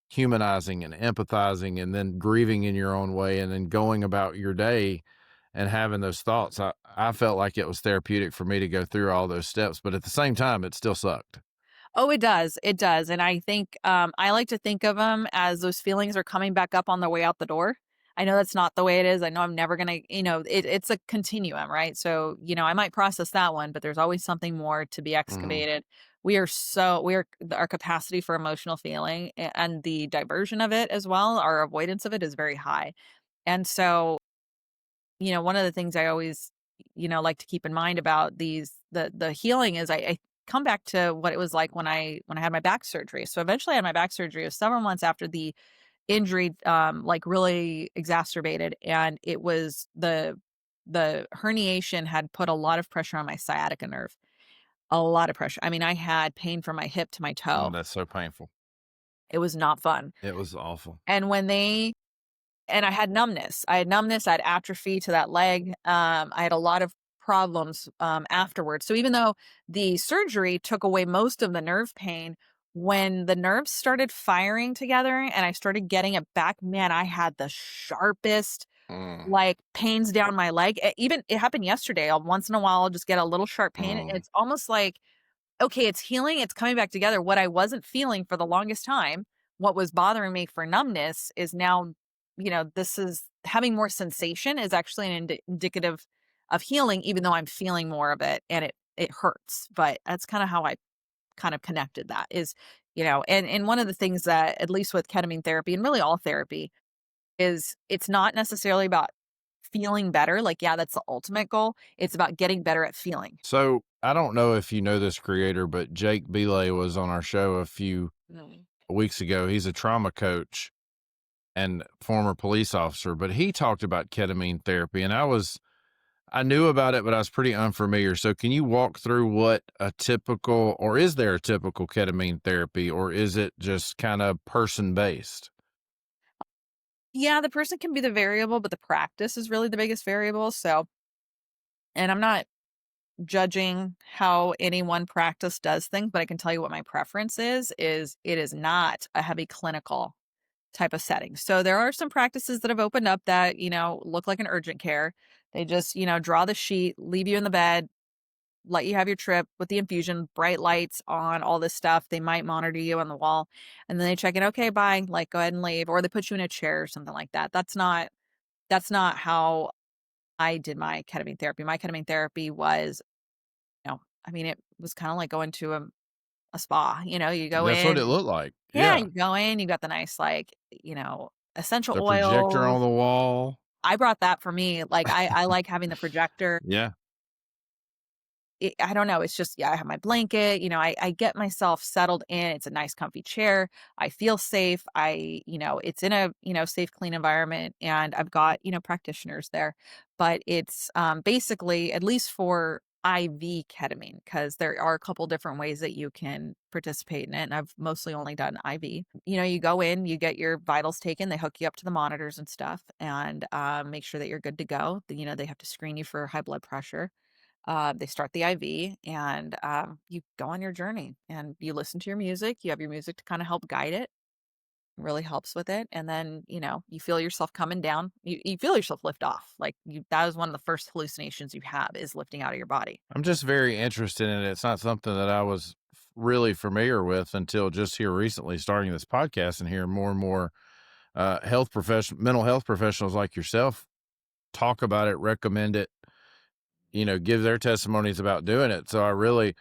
humanizing and empathizing and then grieving in your own way and then going about your day and having those thoughts. I felt like it was therapeutic for me to go through all those steps, but at the same time, it still sucked. Oh, it does. It does. And I think I like to think of them as those feelings are coming back up on their way out the door. I know that's not the way it is. I know I'm never going to, it's a continuum, right? So, I might process that one, but there's always something more to be excavated. Our capacity for emotional feeling and the diversion of it as well, our avoidance of it is very high. And so, one of the things I always, like to keep in mind about the healing is I come back to what it was like when I had my back surgery. So eventually I had my back surgery. It was several months after the injury like really exacerbated, and it was the herniation had put a lot of pressure on my sciatica nerve. A lot of pressure. I mean, I had pain from my hip to my toe. Oh, that's so painful. It was not fun. It was awful. And I had numbness. I had atrophy to that leg. I had a lot of problems afterwards. So even though the surgery took away most of the nerve pain, when the nerves started firing together and I started getting it back, man, I had the sharpest like pains down my leg. It happened yesterday. Once in a while, I'll just get a little sharp pain. And it's almost like, okay, it's healing. It's coming back together. What I wasn't feeling for the longest time, what was bothering me for numbness is now, this is having more sensation is actually an indicative of healing, even though I'm feeling more of it and it hurts. But that's kind of how I kind of connected that is, and one of the things that, at least with ketamine therapy and really all therapy, is it's not necessarily about feeling better. Like, yeah, that's the ultimate goal. It's about getting better at feeling. So I don't know if you know this creator, but Jake Belay was on our show a few weeks ago. He's a trauma coach and former police officer, but he talked about ketamine therapy, and I knew about it, but I was pretty unfamiliar. So can you walk through what is there a typical ketamine therapy, or is it just kind of person based? Yeah, the person can be the variable, but the practice is really the biggest variable. So, and I'm not judging how any one practice does things, but I can tell you what my preference is it is not a heavy clinical type of setting. So there are some practices that have opened up that, look like an urgent care. They just, draw the sheet, leave you in the bed, let you have your trip with the infusion, bright lights on, all this stuff. They might monitor you on the wall, and then they check in. Okay, bye. Like, go ahead and leave, or they put you in a chair or something like that. That's not how I did my ketamine therapy. My ketamine therapy was, I mean, it was kind of like going to a spa. You go That's in. what it looked like. Yeah, Yeah. you go in. You got the nice, like, essential The oils. projector on the wall. I brought that for me. Like, I like having the projector. Yeah. I don't know. It's just, I have my blanket, I get myself settled in. It's a nice comfy chair. I feel safe. It's in a, safe, clean environment, and I've got, practitioners there, but it's basically, at least for IV ketamine because there are a couple different ways that you can participate in it. And I've mostly only done IV. You go in, you get your vitals taken, they hook you up to the monitors and stuff, and make sure that you're good to go. They have to screen you for high blood pressure. They start the IV, and you go on your journey, and you listen to your music. You have your music to kind of help guide it. Really helps with it. And then, you feel yourself coming down. You feel yourself lift off. That is one of the first hallucinations you have, is lifting out of your body. I'm just very interested in it. It's not something that I was really familiar with until just here recently, starting this podcast and hearing more and more mental health professionals like yourself talk about it, recommend it, give their testimonies about doing it. So I really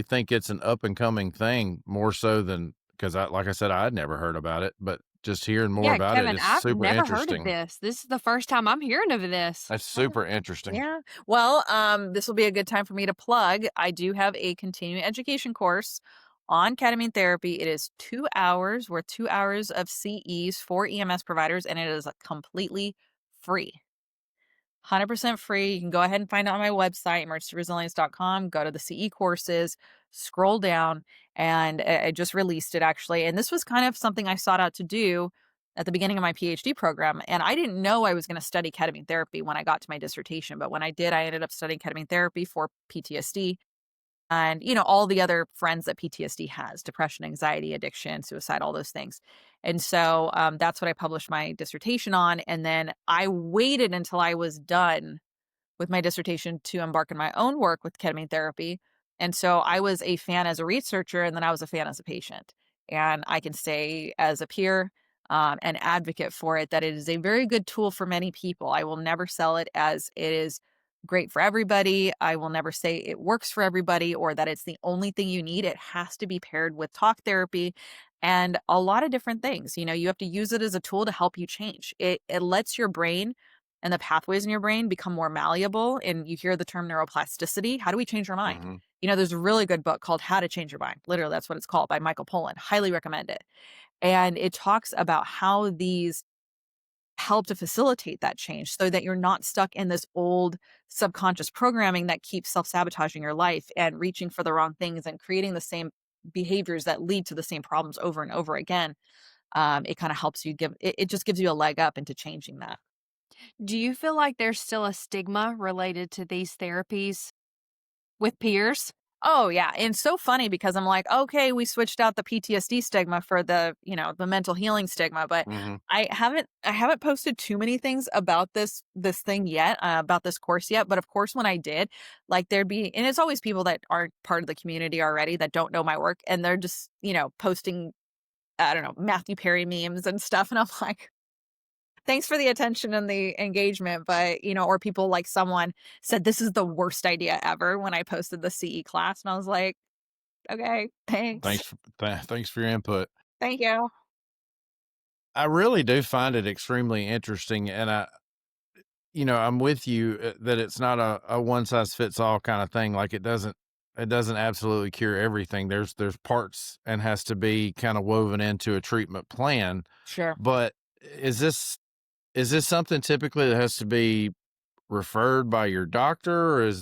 think it's an up and coming thing, more so than, because like I said, I had never heard about it, but just hearing more Yeah, about it Kevin, is I've super never heard of interesting. this. This is the first time I'm hearing of this. That's super interesting. Yeah. Well, this will be a good time for me to plug. I do have a continuing education course on ketamine therapy. It is 2 hours, worth 2 hours of CEs for EMS providers, and it is completely free. 100% free. You can go ahead and find it on my website, emergencyresilience.com. Go to the CE courses, scroll down, and I just released it actually. And this was kind of something I sought out to do at the beginning of my PhD program. And I didn't know I was going to study ketamine therapy when I got to my dissertation. But when I did, I ended up studying ketamine therapy for PTSD and all the other friends that PTSD has: depression, anxiety, addiction, suicide, all those things. And so that's what I published my dissertation on. And then I waited until I was done with my dissertation to embark on my own work with ketamine therapy. And so I was a fan as a researcher, and then I was a fan as a patient. And I can say as a peer and advocate for it that it is a very good tool for many people. I will never sell it as it is great for everybody. I will never say it works for everybody or that it's the only thing you need. It has to be paired with talk therapy and a lot of different things. You have to use it as a tool to help you change. It lets your brain and the pathways in your brain become more malleable. And you hear the term neuroplasticity. How do we change our mind? Mm-hmm. There's a really good book called How to Change Your Mind. Literally, that's what it's called, by Michael Pollan. Highly recommend it. And it talks about how these help to facilitate that change so that you're not stuck in this old subconscious programming that keeps self-sabotaging your life and reaching for the wrong things and creating the same behaviors that lead to the same problems over and over again. It kind of helps you it just gives you a leg up into changing that. Do you feel like there's still a stigma related to these therapies with peers? Oh, yeah. And so funny because I'm like, okay, we switched out the PTSD stigma for the mental healing stigma, but Mm-hmm. I haven't posted too many things about this thing yet, about this course yet. But of course, when I did, there'd be, and it's always people that aren't part of the community already that don't know my work, and they're just, posting, I don't know, Matthew Perry memes and stuff. And I'm like, thanks for the attention and the engagement, but, or people like someone said, this is the worst idea ever when I posted the CE class. And I was like, okay, thanks. Thanks for your input. Thank you. I really do find it extremely interesting. And I'm with you that it's not a one size fits all kind of thing. Like it doesn't absolutely cure everything. There's parts and has to be kind of woven into a treatment plan. Sure. But is this something typically that has to be referred by your doctor, or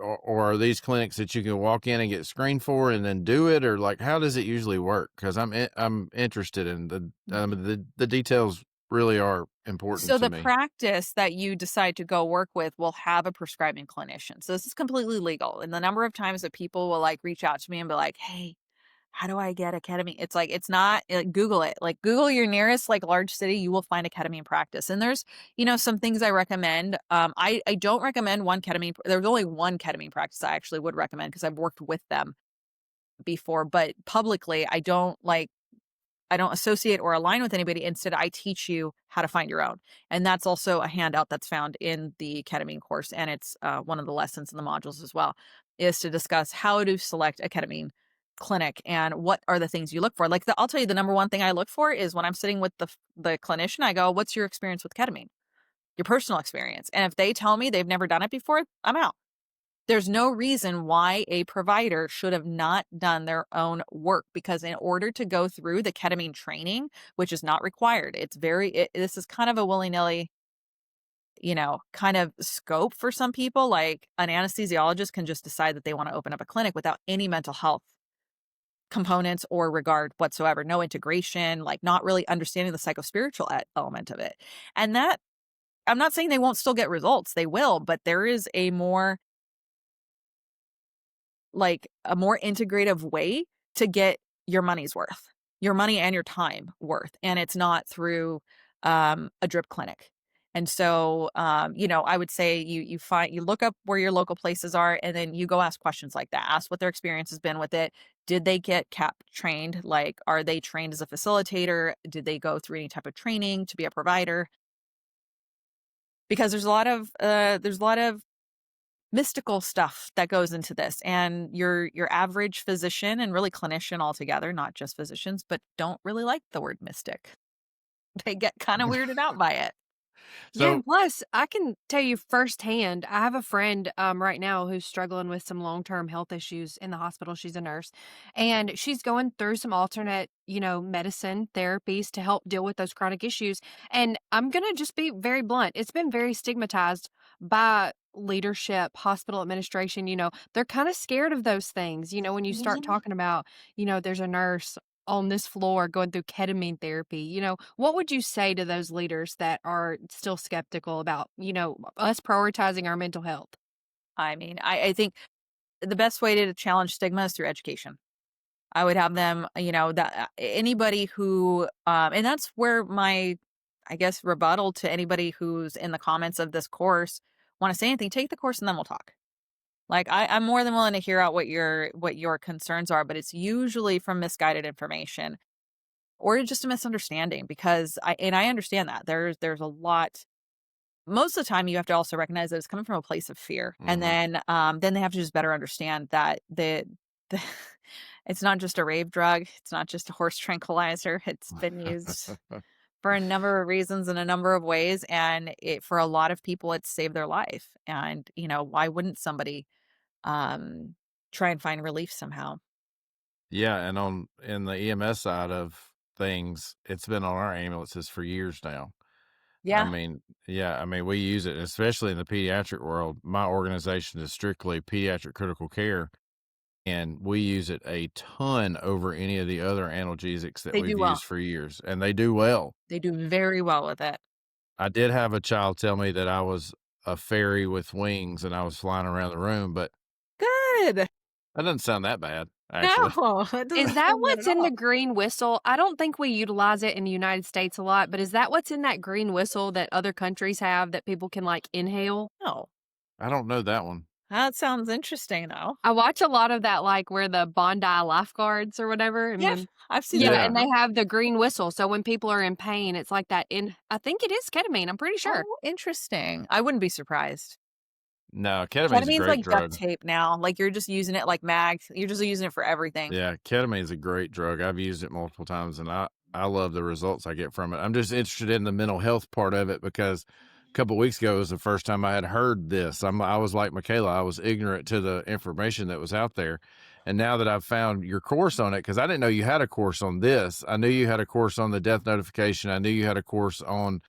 or are these clinics that you can walk in and get screened for and then do it, or how does it usually work? Because I'm interested in the details. Really are important So to the me. practice that you decide to go work with will have a prescribing clinician. So this is completely legal. And the number of times that people will reach out to me and be like, hey, how do I get a ketamine? It's it's not, Google it. Google your nearest large city, you will find a ketamine practice. And there's, some things I recommend. I don't recommend one ketamine. There's only one ketamine practice I actually would recommend because I've worked with them before, but publicly I don't associate or align with anybody. Instead, I teach you how to find your own. And that's also a handout that's found in the ketamine course. And it's one of the lessons in the modules as well, is to discuss how to select a ketamine clinic and what are the things you look for. I'll tell you, the number one thing I look for is when I'm sitting with the clinician, I go, what's your experience with ketamine? Your personal experience. And if they tell me they've never done it before, I'm out. There's no reason why a provider should have not done their own work, because in order to go through the ketamine training, which is not required, this is kind of a willy-nilly, kind of scope for some people. Like an anesthesiologist can just decide that they want to open up a clinic without any mental health components or regard whatsoever, no integration, like not really understanding the psychospiritual element of it. And that, I'm not saying they won't still get results, they will, but there is a more integrative way to get your money's worth, your money and your time worth. And it's not through a drip clinic. And so, I would say you look up where your local places are, and then you go ask questions like that. Ask what their experience has been with it. Did they get CAP trained? Like, are they trained as a facilitator? Did they go through any type of training to be a provider? Because there's a lot of mystical stuff that goes into this, and your average physician and really clinician altogether, not just physicians, but don't really like the word mystic. They get kind of weirded out by it. Yeah, and So, plus, I can tell you firsthand, I have a friend right now who's struggling with some long-term health issues in the hospital. She's a nurse, and she's going through some alternate, medicine therapies to help deal with those chronic issues. And I'm going to just be very blunt. It's been very stigmatized by leadership, hospital administration. They're kind of scared of those things. When you start Yeah. talking about, there's a nurse on this floor going through ketamine therapy. What would you say to those leaders that are still skeptical about, us prioritizing our mental health? I mean, I think the best way to challenge stigma is through education. I would have them, that anybody who, and that's where my, I guess, rebuttal to anybody who's in the comments of this course want to say anything, take the course and then we'll talk. Like I'm more than willing to hear out what your concerns are, but it's usually from misguided information or just a misunderstanding, because I understand that there's a lot. Most of the time you have to also recognize that it's coming from a place of fear. And then they have to just better understand that the it's not just a rave drug, it's not just a horse tranquilizer. It's been used for a number of reasons in a number of ways, and for a lot of people it's saved their life. And why wouldn't somebody try and find relief somehow? yeah, and in the EMS side of things, it's been on our ambulances for years now. I Yeah. mean, yeah, I mean, we use it, especially in the pediatric world. My organization is strictly pediatric critical care, and we use it a ton over any of the other analgesics that They we've do well. used for years, and they do well. They do very well with it. I did have a child tell me that I was a fairy with wings and I was flying around the room, but Good. that doesn't sound that bad, actually. No, it doesn't Is that sound bad what's at in all. the green whistle? I don't think we utilize it in the United States a lot, but is that what's in that green whistle that other countries have that people can like inhale? No. I don't know that one. That sounds interesting though. I watch a lot of that, like where the Bondi lifeguards or whatever. And Yeah, when, I've seen yeah, that. Yeah. and they have the green whistle. So when people are in pain, it's like that I think it is ketamine. I'm pretty sure. Oh, interesting. I wouldn't be surprised. No, ketamine's a Ketamine's great like duct drug. tape now. Like you're just using it like mag. You're just using it for everything. Yeah, ketamine's a great drug. I've used it multiple times, and I love the results I get from it. I'm just interested in the mental health part of it because a couple of weeks ago was the first time I had heard this. I was like MaKayla. I was ignorant to the information that was out there. And now that I've found your course on it, because I didn't know you had a course on this. I knew you had a course on the death notification. I knew you had a course on,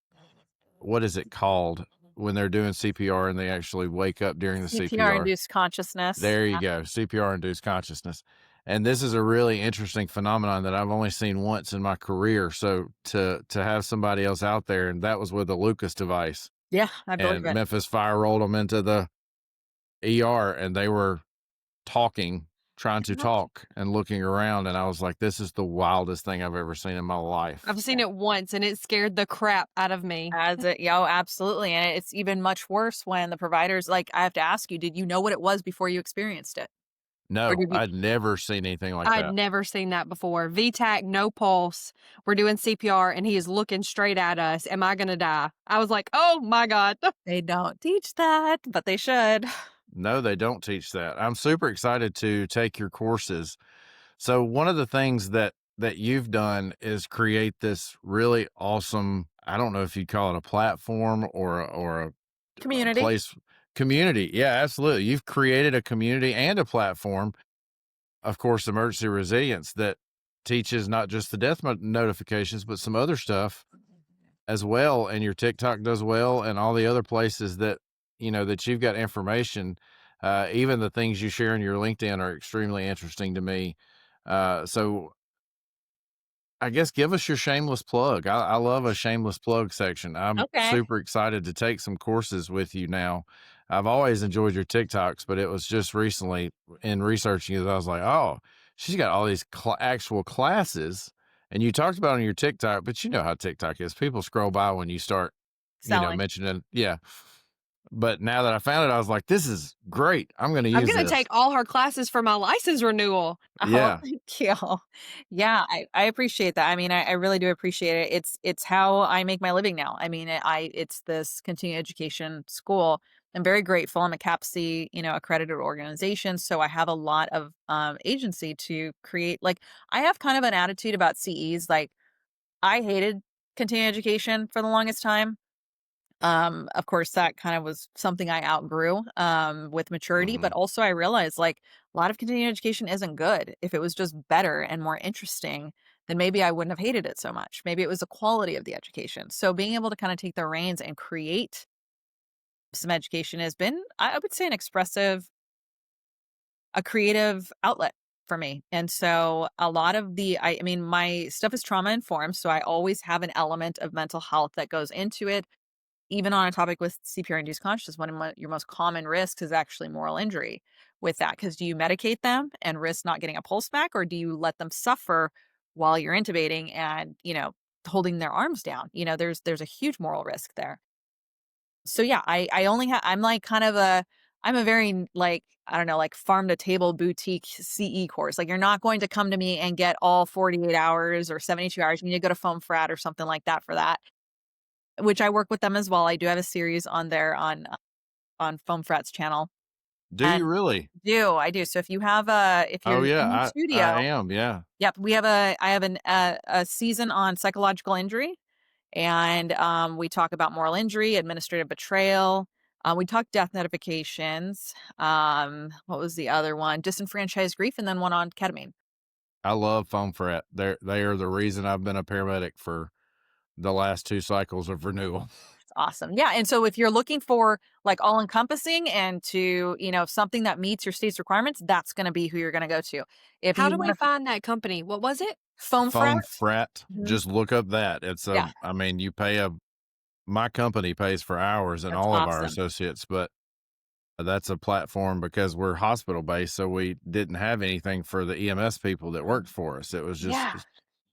what is it called, when they're doing CPR and they actually wake up during the CPR CPR. induced consciousness. There you go. CPR induced consciousness. And this is a really interesting phenomenon that I've only seen once in my career. So to have somebody else out there, and that was with a Lucas device, Yeah, I believe and it. Memphis Fire rolled them into the ER and they were talking, trying to talk and looking around. And I was like, this is the wildest thing I've ever seen in my life. I've seen it once and it scared the crap out of me. Absolutely. And it's even much worse when the providers, like, I have to ask you, did you know what it was before you experienced it? Or No, did you? I'd never seen anything like I'd that. never seen that before. VTAC, no pulse. We're doing CPR and he is looking straight at us. Am I going to die? I was like, oh my God. They don't teach that, but they should. No, they don't teach that. I'm super excited to take your courses. So one of the things that you've done is create this really awesome, I don't know if you'd call it a platform or a Community. place community. Yeah, absolutely. You've created a community and a platform, of course, emergency resilience, that teaches not just the death notifications, but some other stuff as well, and your TikTok does well, and all the other places that, that you've got information. Even the things you share in your LinkedIn are extremely interesting to me. So I guess give us your shameless plug. I love a shameless plug section. I'm Okay. super excited to take some courses with you now. I've always enjoyed your TikToks, but it was just recently in researching it, I was like, oh, she's got all these actual classes. And you talked about it on your TikTok, but you know how TikTok is. People scroll by when you start, Selling. mentioning, yeah. But now that I found it, I was like, this is great. I'm going to I'm use gonna this. take all her classes for my license renewal. Oh, Yeah. thank you. Yeah, I appreciate that. I mean, I really do appreciate it. It's how I make my living now. I mean, it's this continuing education school. I'm very grateful. I'm a CAPC, accredited organization, so I have a lot of agency to create. Like, I have kind of an attitude about CEs. Like, I hated continuing education for the longest time. Of course, that kind of was something I outgrew with maturity, Hmm. but also I realized like a lot of continuing education isn't good. If it was just better and more interesting, then maybe I wouldn't have hated it so much. Maybe it was the quality of the education. So being able to kind of take the reins and create some education has been, I would say, a creative outlet for me. And so a lot of I mean, my stuff is trauma informed. So I always have an element of mental health that goes into it. Even on a topic with CPR-induced consciousness, one of your most common risks is actually moral injury with that. Because do you medicate them and risk not getting a pulse back, or do you let them suffer while you're intubating and, holding their arms down? There's a huge moral risk there. So yeah, I only have I'm like kind of I'm a very like, I don't know, like farm to table boutique CE course. Like you're not going to come to me and get all 48 hours or 72 hours. You need to go to Foam Frat or something like that for that, which I work with them as well. I do have a series on there on Foam Frat's channel. Do you And really? I do. So if Oh you're in the yeah, I studio, am. Yeah. yep, I have a season on psychological injury, and we talk about moral injury, administrative betrayal. We talk death notifications. What was the other one? Disenfranchised grief, and then one on ketamine. I love Foam Frat. They are the reason I've been a paramedic for the last 2 cycles of renewal. It's awesome. Yeah. And so if you're looking for like all encompassing and to, something that meets your state's requirements, that's going to be who you're going to go to. If How you do want we to find that company? What was it? Foam Frat. Foam Frat, Mhm. just look up that. Yeah. I mean, my company pays for ours and That's all of our awesome. associates, but that's a platform because we're hospital based. So we didn't have anything for the EMS people that worked for us. It was just Yeah.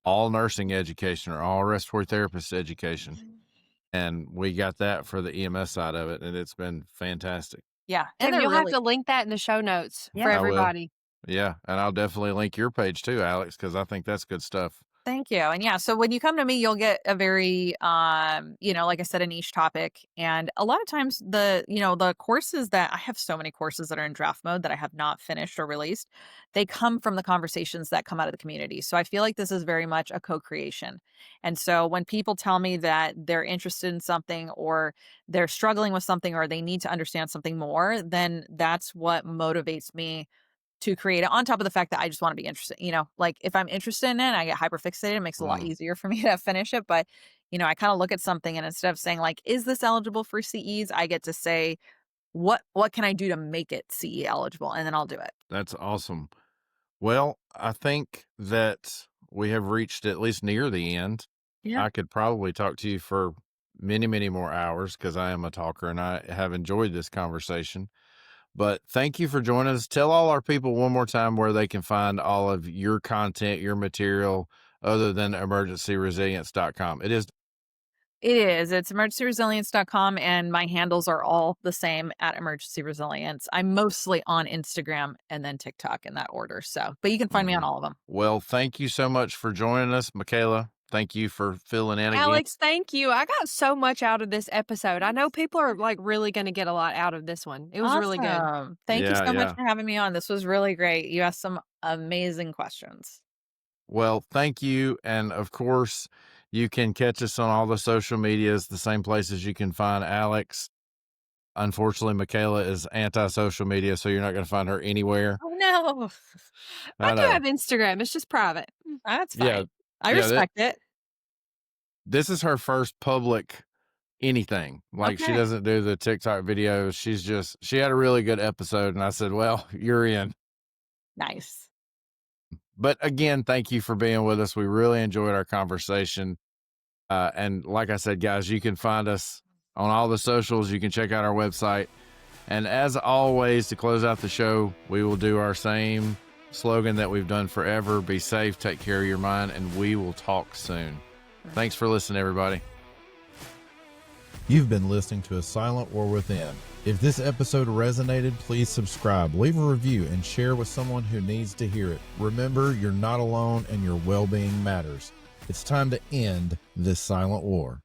all nursing education or all respiratory therapist education. And we got that for the EMS side of it. And it's been fantastic. Yeah. And Tim, they're you'll have really, to link that in the show notes for yeah. I will. everybody. Yeah. And I'll definitely link your page too, Alex, because I think that's good stuff. Thank you. And yeah, so when you come to me, you'll get a very, like I said, a niche topic. And a lot of times the courses that I have so many courses that are in draft mode that I have not finished or released, they come from the conversations that come out of the community. So I feel like this is very much a co-creation. And so when people tell me that they're interested in something or they're struggling with something or they need to understand something more, then that's what motivates me to create it, on top of the fact that I just want to be interested. Like if I'm interested in it, I get hyper fixated. It makes it a lot Mm, easier for me to finish it. But, I kind of look at something and instead of saying like, is this eligible for CEs? I get to say, what can I do to make it CE eligible? And then I'll do it. that's awesome. Well, I think that we have reached at least near the end. Yeah. I could probably talk to you for many, many more hours because I am a talker and I have enjoyed this conversation. But thank you for joining us. Tell all our people one more time where they can find all of your content, your material, other than emergencyresilience.com. It is. It is. It's emergencyresilience.com, and my handles are all the same at emergency resilience. I'm mostly on Instagram and then TikTok in that order. So, but you can find me on Mhm. all of them. Well, thank you so much for joining us, MaKayla. Thank you for filling in again. Alex, thank you. I got so much out of this episode. I know people are like really going to get a lot out of this one. It was really good. Awesome. Thank you Yeah, so much yeah. for having me on. This was really great. You asked some amazing questions. Well, thank you. And of course, you can catch us on all the social medias, the same places you can find Alex. Unfortunately, MaKayla is anti-social media, so you're not going to find her anywhere. Oh, no. I I do know. have Instagram. It's just private. That's Yeah. fine. I Yeah. respect it. this is her first public anything. Like she Okay. doesn't do the TikTok videos. She had a really good episode, and I said, well, you're in. Nice. But again, thank you for being with us. We really enjoyed our conversation. And like I said, guys, you can find us on all the socials. You can check out our website. And as always, to close out the show, we will do our same slogan that we've done forever. Be safe, take care of your mind, and we will talk soon. Thanks for listening, everybody. You've been listening to A Silent War Within. If this episode resonated, please subscribe, leave a review, and share with someone who needs to hear it. Remember, you're not alone and your well-being matters. It's time to end this silent war.